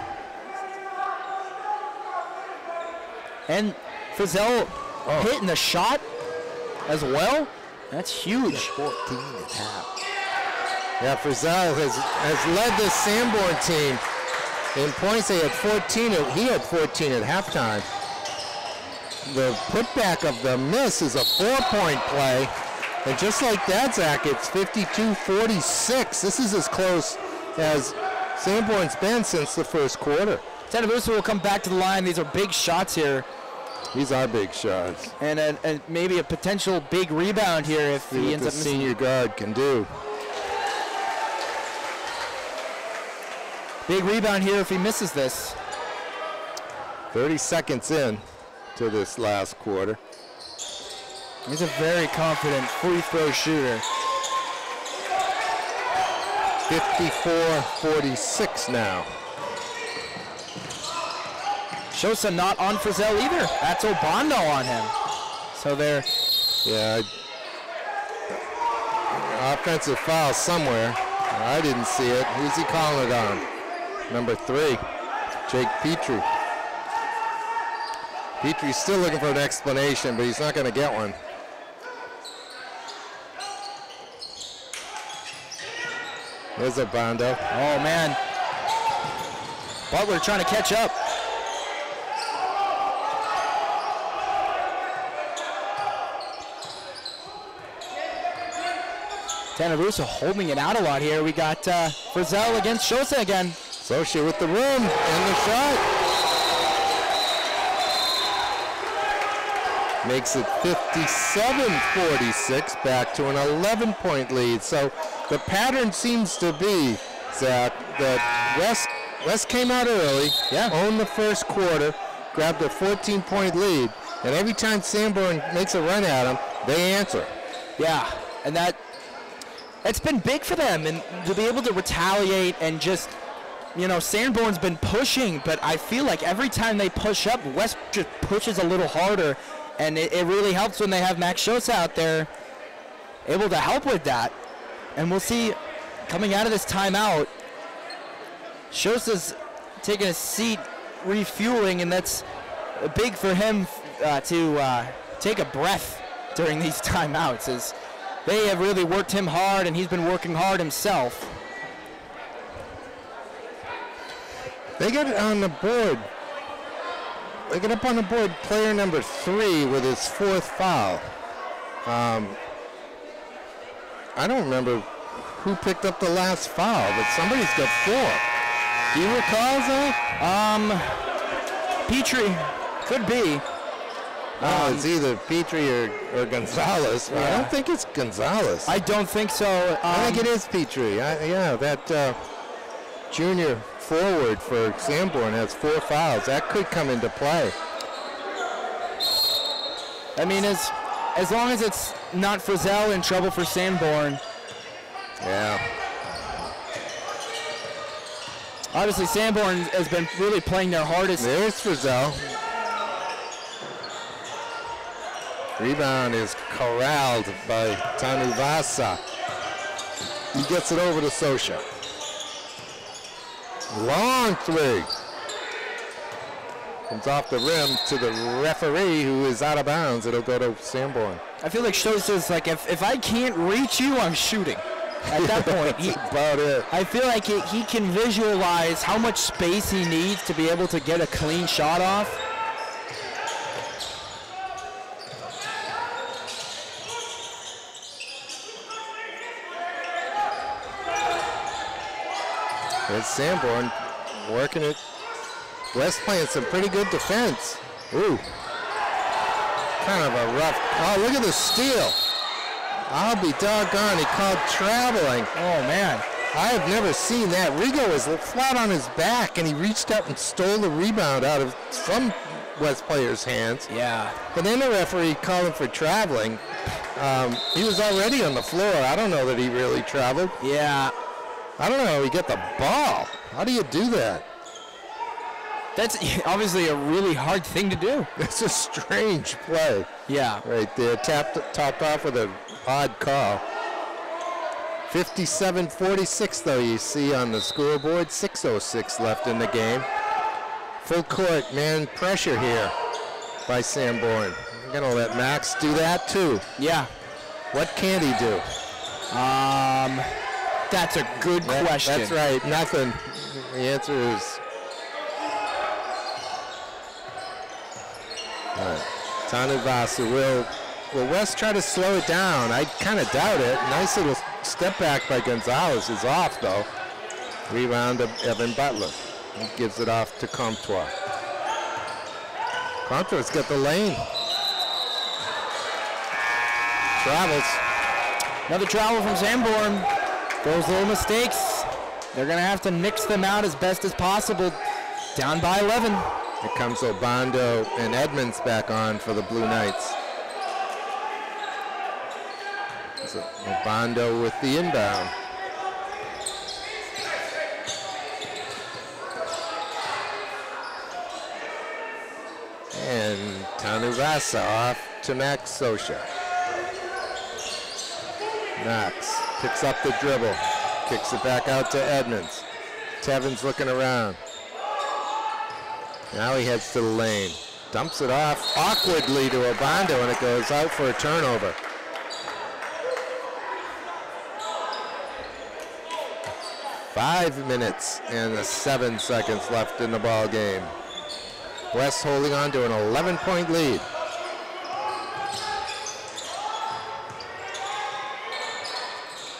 And Frizzell hitting the shot as well. That's huge. 14 and a half. Yeah, Frizzell has led this Sanborn team in points. They had 14. He had 14 at halftime. The putback of the miss is a 4-point play. And just like that, Zach, it's 52-46. This is as close as Sanborn's been since the first quarter. Tanabusa will come back to the line. These are big shots here. These are big shots. And maybe a potential big rebound here if he ends up missing. Senior guard can do. Big rebound here if he misses this. 30 seconds in to this last quarter. He's a very confident free throw shooter. 54-46 now. Shosa not on Frizzell either. That's Obando on him. So they're... Yeah. Offensive foul somewhere. I didn't see it. Who's he calling it on? Number 3, Jake Petrie. Petrie's still looking for an explanation, but he's not going to get one. There's Obando. Oh, man. Butler trying to catch up. Tanabusa holding it out a lot here. We got Frizzell against Shosa again. Socia with the room and the shot. Makes it 57-46, back to an 11-point lead. So the pattern seems to be, Zach, that West came out early, owned the first quarter, grabbed a 14-point lead, and every time Sanborn makes a run at them, they answer. Yeah, and it's been big for them, and to be able to retaliate and just, you know, Sanborn's been pushing, but I feel like every time they push up, West just pushes a little harder, and it really helps when they have Max Shosa out there able to help with that. And we'll see, coming out of this timeout, Shosa's taking a seat, refueling, and that's big for him to take a breath during these timeouts, as they have really worked him hard, and he's been working hard himself. They got it on the board. They get up on the board player number 3 with his 4th foul. I don't remember who picked up the last foul, but somebody's got 4. Do you recall, Zach? Petrie, could be. It's either Petrie or Gonzalez. Yeah. I don't think it's Gonzalez. I don't think so. I think it is Petrie. That junior forward for Sanborn has 4 fouls. That could come into play. I mean, as long as it's not Frizzell in trouble for Sanborn. Yeah. Obviously, Sanborn has been really playing their hardest. There's Frizzell. Rebound is corralled by Tanuvasa. He gets it over to Socia. Long 3. Comes off the rim to the referee, who is out of bounds. It'll go to Sanborn. I feel like Stotz is like, if I can't reach you, I'm shooting. At that point, about it. I feel like he can visualize how much space he needs to be able to get a clean shot off. There's Sanborn working it. West playing some pretty good defense. Ooh. Kind of a rough. Oh, look at the steal. I'll be doggone. He called traveling. Oh, man. I have never seen that. Rigo was flat on his back, and he reached up and stole the rebound out of some West player's hands. Yeah. But then the referee called him for traveling. He was already on the floor. I don't know that he really traveled. Yeah. I don't know how he got the ball. How do you do that? That's obviously a really hard thing to do. It's a strange play. Yeah. Right there. Topped off with an odd call. 57-46 though, you see on the scoreboard. 6:06 left in the game. Full court, man, pressure here by Sanborn. We're going to let Max do that too. Yeah. What can he do? That's a good question. That's right, nothing. The answer is... All right. Tanuvasa will West try to slow it down? I kind of doubt it. Nice little step back by Gonzalez is off though. Rebound of Evan Butler. He gives it off to Comtois. Comtois got the lane. Travels. Another travel from Sanborn. Those little mistakes, they're going to have to nix them out as best as possible. Down by 11. Here comes Obando and Edmonds back on for the Blue Knights. So Obando with the inbound. And Tanuvasa off to Max Sosha. Max picks up the dribble, kicks it back out to Edmonds. Tevin's looking around. Now he heads to the lane. Dumps it off awkwardly to Obando, and it goes out for a turnover. Five minutes and 7 seconds left in the ball game. West holding on to an 11-point lead.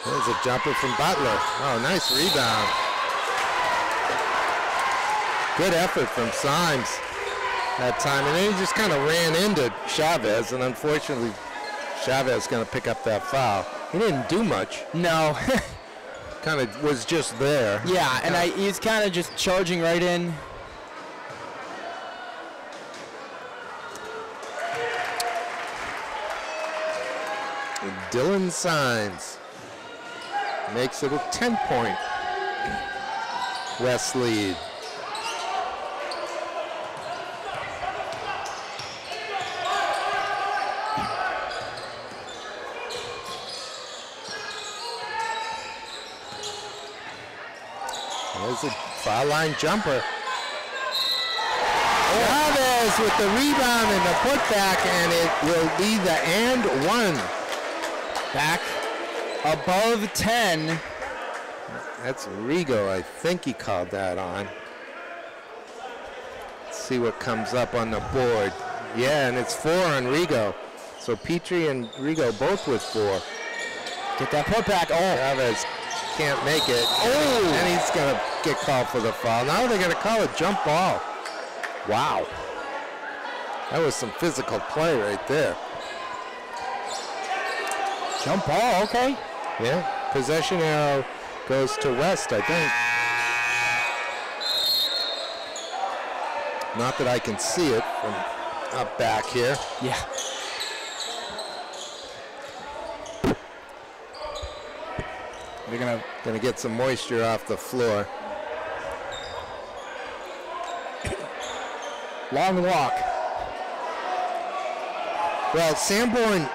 There's a jumper from Butler. Oh, nice rebound. Good effort from Symes that time. And then he just kind of ran into Chavez, and unfortunately, Chavez going to pick up that foul. He didn't do much. No. Kind of was just there. Yeah, and he's kind of just charging right in. Dylan Symes makes it a 10-point West lead. There's a foul line jumper. Chavez with the rebound and the putback, and it will be the and one. Back above 10. That's Rigo. I think he called that on. Let's see what comes up on the board. Yeah, and it's 4 on Rigo. So Petrie and Rigo both with 4. Get that putback. Oh, Chavez can't make it. Oh, and he's going to get called for the foul. Now they're going to call a jump ball. Wow. That was some physical play right there. jump ball, okay. Yeah, possession arrow goes to West, I think. Not that I can see it from up back here. Yeah. They're gonna get some moisture off the floor. Long walk. Well, Sanborn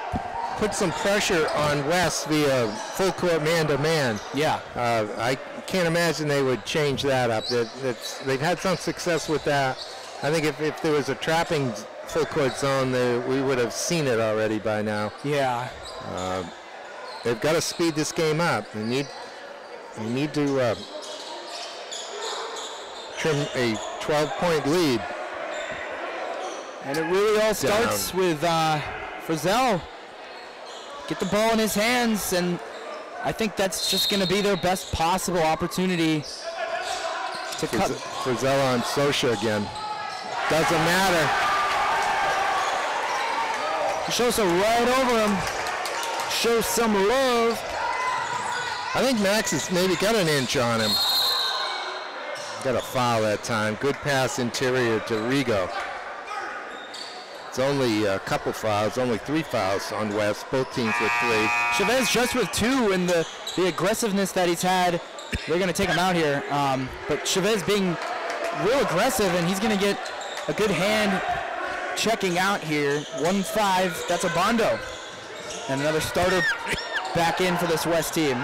put some pressure on West via full court man-to-man. Yeah. I can't imagine they would change that up. They've had some success with that. I think if there was a trapping full court zone, we would have seen it already by now. Yeah. They've got to speed this game up. They need to trim a 12-point lead. And it really all starts with Frizzell. Get the ball in his hands, and I think that's just going to be their best possible opportunity to cut. Frizzell on Sosha again. Doesn't matter. Sosa right over him. Show some love. I think Max has maybe got an inch on him. Got a foul that time. Good pass interior to Rigo. It's only a couple fouls, only 3 fouls on West, both teams with 3. Chavez just with 2, and the aggressiveness that he's had, they're going to take him out here. But Chavez being real aggressive, and he's going to get a good hand checking out here. 1-5, that's a Bondo. And another starter back in for this West team.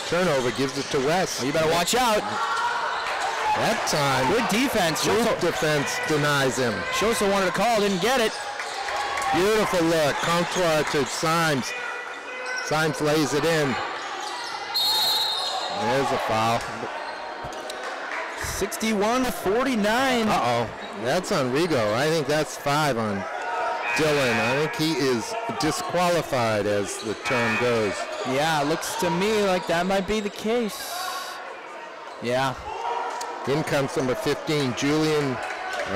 Turnover gives it to West. Well, you better watch out. That time. Good defense. Good defense denies him. Shosa wanted a call, didn't get it. Beautiful look. Comptoir to Symes. Symes lays it in. There's a foul. 61-49. Uh-oh. That's on Rigo. I think that's 5 on Dillon. I think he is disqualified as the term goes. Yeah, looks to me like that might be the case. Yeah. In comes number 15, Julian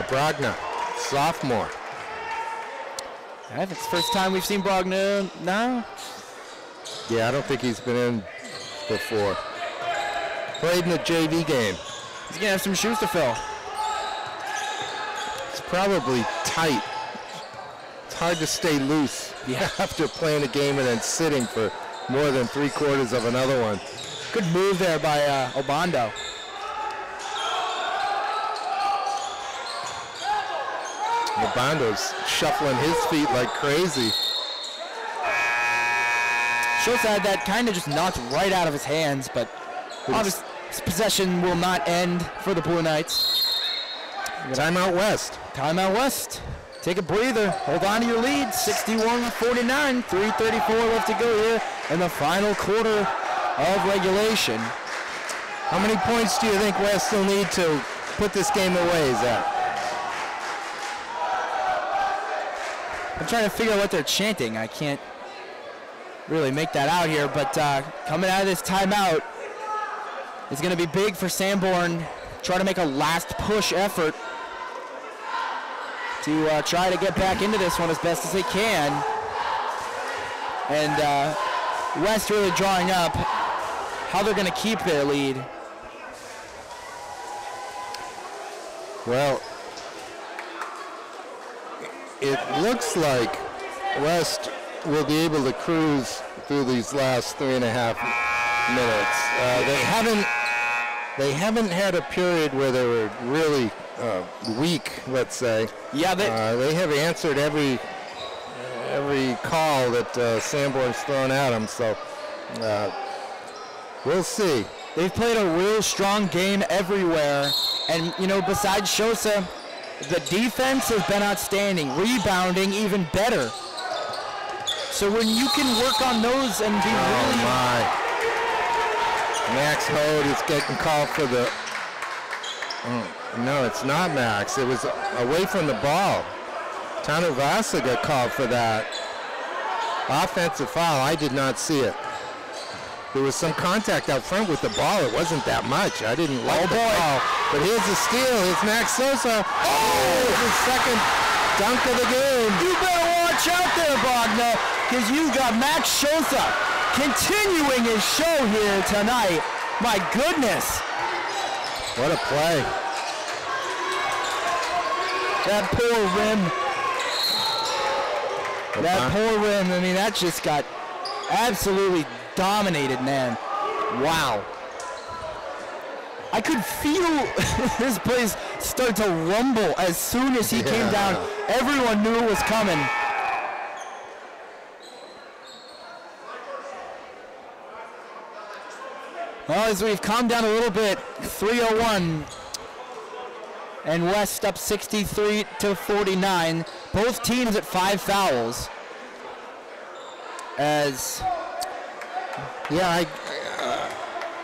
Brogna, sophomore. I think it's the first time we've seen Brogna now. Yeah, I don't think he's been in before. Played in the JV game. He's going to have some shoes to fill. It's probably tight. It's hard to stay loose after playing a game and then sitting for more than 3/4 of another one. Good move there by Obando. Obondo's shuffling his feet like crazy. Schultz had that kind of just knocked right out of his hands, but obviously his possession will not end for the Blue Knights. Timeout West. Timeout West. Take a breather. Hold on to your lead. 61-49. 3:34 left to go here in the final quarter of regulation. How many points do you think West will need to put this game away, Zach? I'm trying to figure out what they're chanting. I can't really make that out here, but coming out of this timeout is going to be big for Sanborn. Try to make a last push effort to try to get back into this one as best as they can. And West really drawing up how they're going to keep their lead. Well, it looks like West will be able to cruise through these last 3.5 minutes. They haven't had a period where they were really weak, let's say. Yeah, they have answered every call that Sanborn's thrown at them. So we'll see. They've played a real strong game everywhere, and you know, besides Shosa, the defense has been outstanding. Rebounding even better. So when you can work on those and be really... my. Max Hode is getting called for the... no, it's not Max. It was away from the ball. Tanu Vasa got called for that. Offensive foul. I did not see it. There was some contact out front with the ball. It wasn't that much. I didn't like the call. But here's the steal. It's Max Sosa. Oh, his second dunk of the game. You better watch out there, Brogna, because you've got Max Sosa continuing his show here tonight. My goodness. What a play. That poor rim. That poor rim. I mean, that just got absolutely dominated, man. Wow. I could feel this place start to rumble as soon as he came down. Everyone knew it was coming. Well, as we've calmed down a little bit, 3:01 And West up 63-49. Both teams at 5 fouls.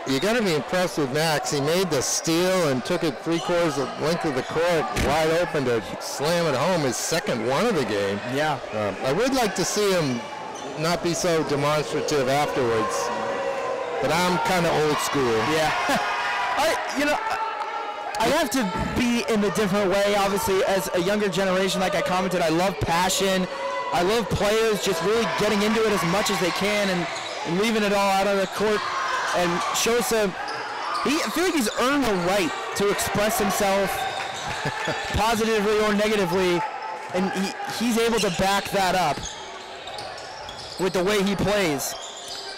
You got to be impressed with Max. He made the steal and took it 3/4 the length of the court, wide open to slam it home, his second one of the game. Yeah. I would like to see him not be so demonstrative afterwards, but I'm kind of old school. Yeah. I have to be in a different way, obviously, as a younger generation, like I commented. I love passion. I love players just really getting into it as much as they can and leaving it all out on the court. And Sosa, I feel like he's earned the right to express himself positively or negatively, and he's able to back that up with the way he plays.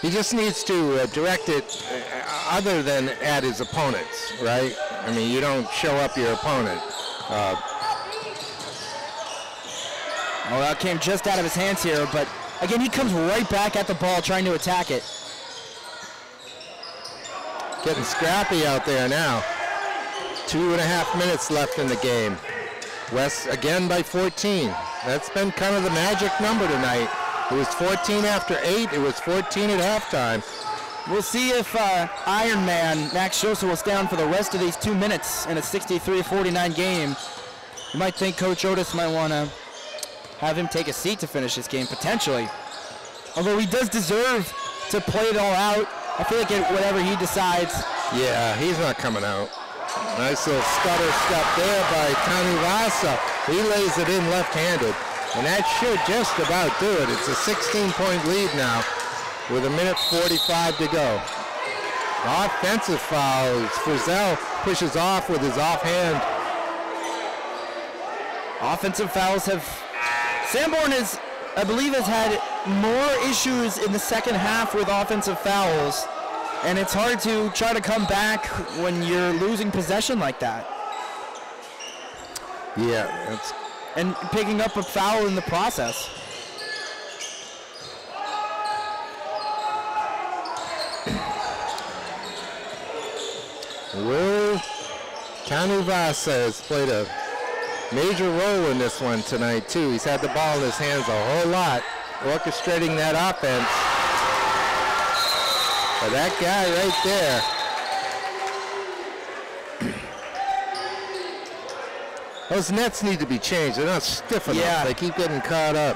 He just needs to direct it other than at his opponents, right? I mean, you don't show up your opponent. That came just out of his hands here, but again, he comes right back at the ball trying to attack it. Getting scrappy out there now. 2.5 minutes left in the game. West again by 14. That's been kind of the magic number tonight. It was 14 after 8. It was 14 at halftime. We'll see if Iron Man Max Sosa will stay on for the rest of these 2 minutes in a 63-49 game. You might think Coach Otis might want to have him take a seat to finish this game, potentially. Although he does deserve to play it all out. I feel like whatever he decides. Yeah, he's not coming out. Nice little stutter step there by Tommy Vasa. He lays it in left-handed, and that should just about do it. It's a 16-point lead now with 1:45 to go. Offensive fouls. Frizzell pushes off with his offhand. Offensive fouls have... Sanborn has, I believe, has had more issues in the second half with offensive fouls, and it's hard to try to come back when you're losing possession like that. Yeah, that's... And picking up a foul in the process. Will Canuvasa has played a major role in this one tonight, too. He's had the ball in his hands a whole lot, orchestrating that offense. But that guy right there. Those nets need to be changed. They're not stiff enough. Yeah. They keep getting caught up.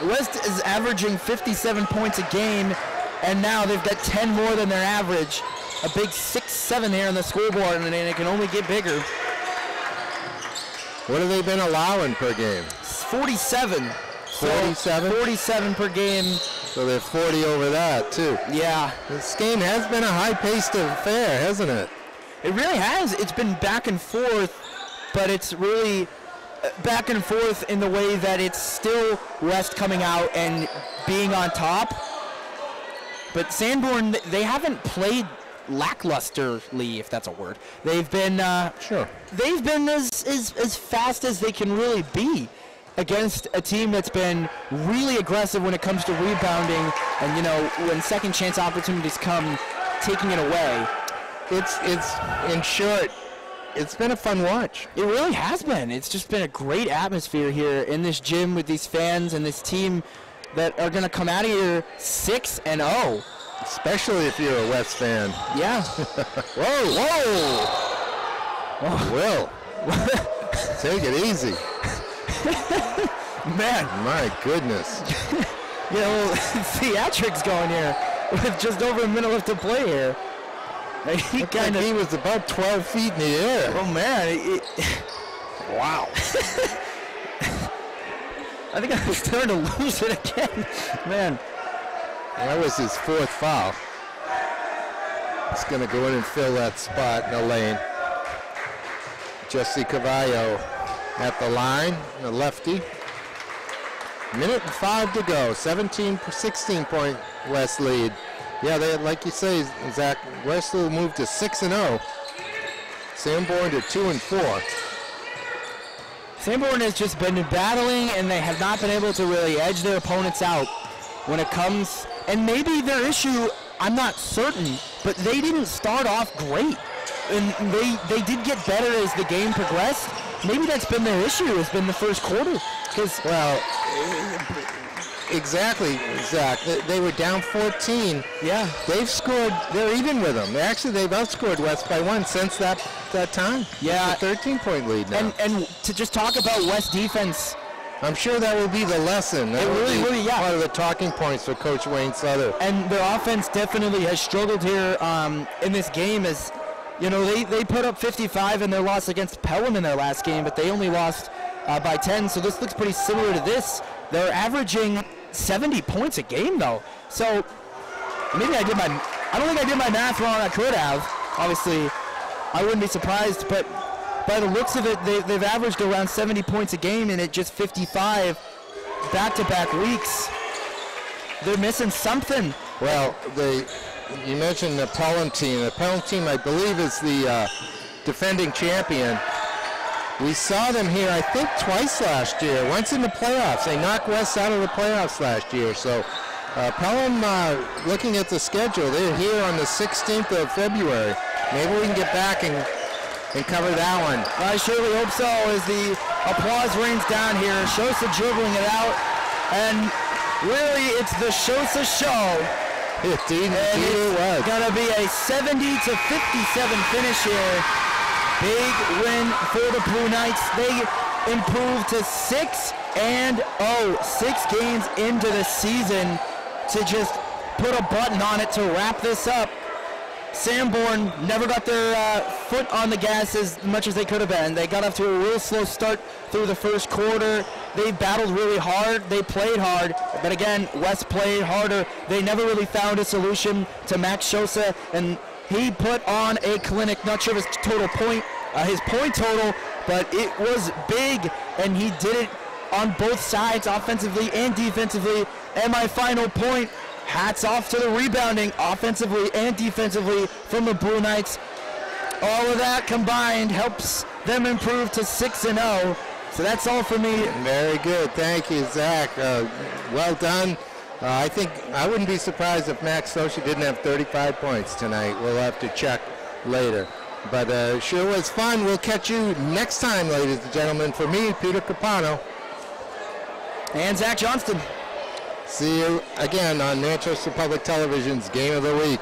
West is averaging 57 points a game, and now they've got 10 more than their average. A big 6-7 here on the scoreboard, and it can only get bigger. What have they been allowing per game? 47. 47? 47 per game. So they're 40 over that, too. Yeah. This game has been a high-paced affair, hasn't it? It really has. It's been back and forth, but it's really back and forth in the way that it's still West coming out and being on top. But Sanborn, they haven't played lacklusterly, if that's a word. They've been Sure. They've been as fast as they can really be against a team that's been really aggressive when it comes to rebounding, and when second chance opportunities come, taking it away. It's in short, it's been a fun watch. It really has been. It's just been a great atmosphere here in this gym with these fans and this team that are going to come out of here 6-0. Especially if you're a West fan. Yeah. Whoa. Will, take it easy. Man. My goodness. Theatrics going here with just over a minute left to play here. He was about 12 feet in the air. Oh, man. Wow. I think I was starting to lose it again. Man. That was his fourth foul. He's going to go in and fill that spot in the lane. Jesse Cavallo at the line, the lefty. 1:05 to go. 16-point West lead. Yeah, they, like you say, Zach, West will move to 6-0. Sanborn to 2-4. Sanborn has just been battling, and they have not been able to really edge their opponents out when it comes. And maybe their issue, I'm not certain, but they didn't start off great. and they did get better as the game progressed. Maybe that's been their issue, has been the first quarter. Well, exactly, Zach. They were down 14. Yeah. They've scored, they're even with them. Actually, they've outscored West by 1 since that time. Yeah. It's a 13-point lead now. And to just talk about West defense, I'm sure that will be the lesson. That will be yeah. Part of the talking points for Coach Wayne Sutter. And their offense definitely has struggled here in this game. As you know, they put up 55 in their loss against Pelham in their last game, but they only lost by 10. So this looks pretty similar to this. They're averaging 70 points a game though. So maybe I don't think I did my math wrong. I could have. Obviously, I wouldn't be surprised, but by the looks of it, they've averaged around 70 points a game, and at just 55 back-to-back weeks. They're missing something. Well, you mentioned the Pelham team. The Pelham team, I believe, is the defending champion. We saw them here, I think, twice last year. Once in the playoffs. They knocked West out of the playoffs last year. So Pelham, looking at the schedule, they're here on the 16th of February. Maybe we can get back and cover that one. I surely hope so, as the applause rains down here. Shosa dribbling it out, and really it's the Shosa show. Indeed, and it was. Gonna be a 70-57 finish here. Big win for the Blue Knights. They improved to 6-0, 6 games into the season, to just put a button on it to wrap this up. Sanborn never got their foot on the gas as much as they could have been. They got off to a real slow start through the first quarter. They battled really hard. They played hard. But again, West played harder. They never really found a solution to Max Shosa, and he put on a clinic. Not sure of his total point, his point total, but it was big, and he did it on both sides, offensively and defensively. And my final point, hats off to the rebounding, offensively and defensively, from the Blue Knights. All of that combined helps them improve to 6-0. So that's all for me. Very good. Thank you, Zach. Well done. I think I wouldn't be surprised if Max Shosa didn't have 35 points tonight. We'll have to check later. But sure was fun. We'll catch you next time, ladies and gentlemen. For me, Peter Capano. And Zach Johnston. See you again on Manchester Public Television's Game of the Week.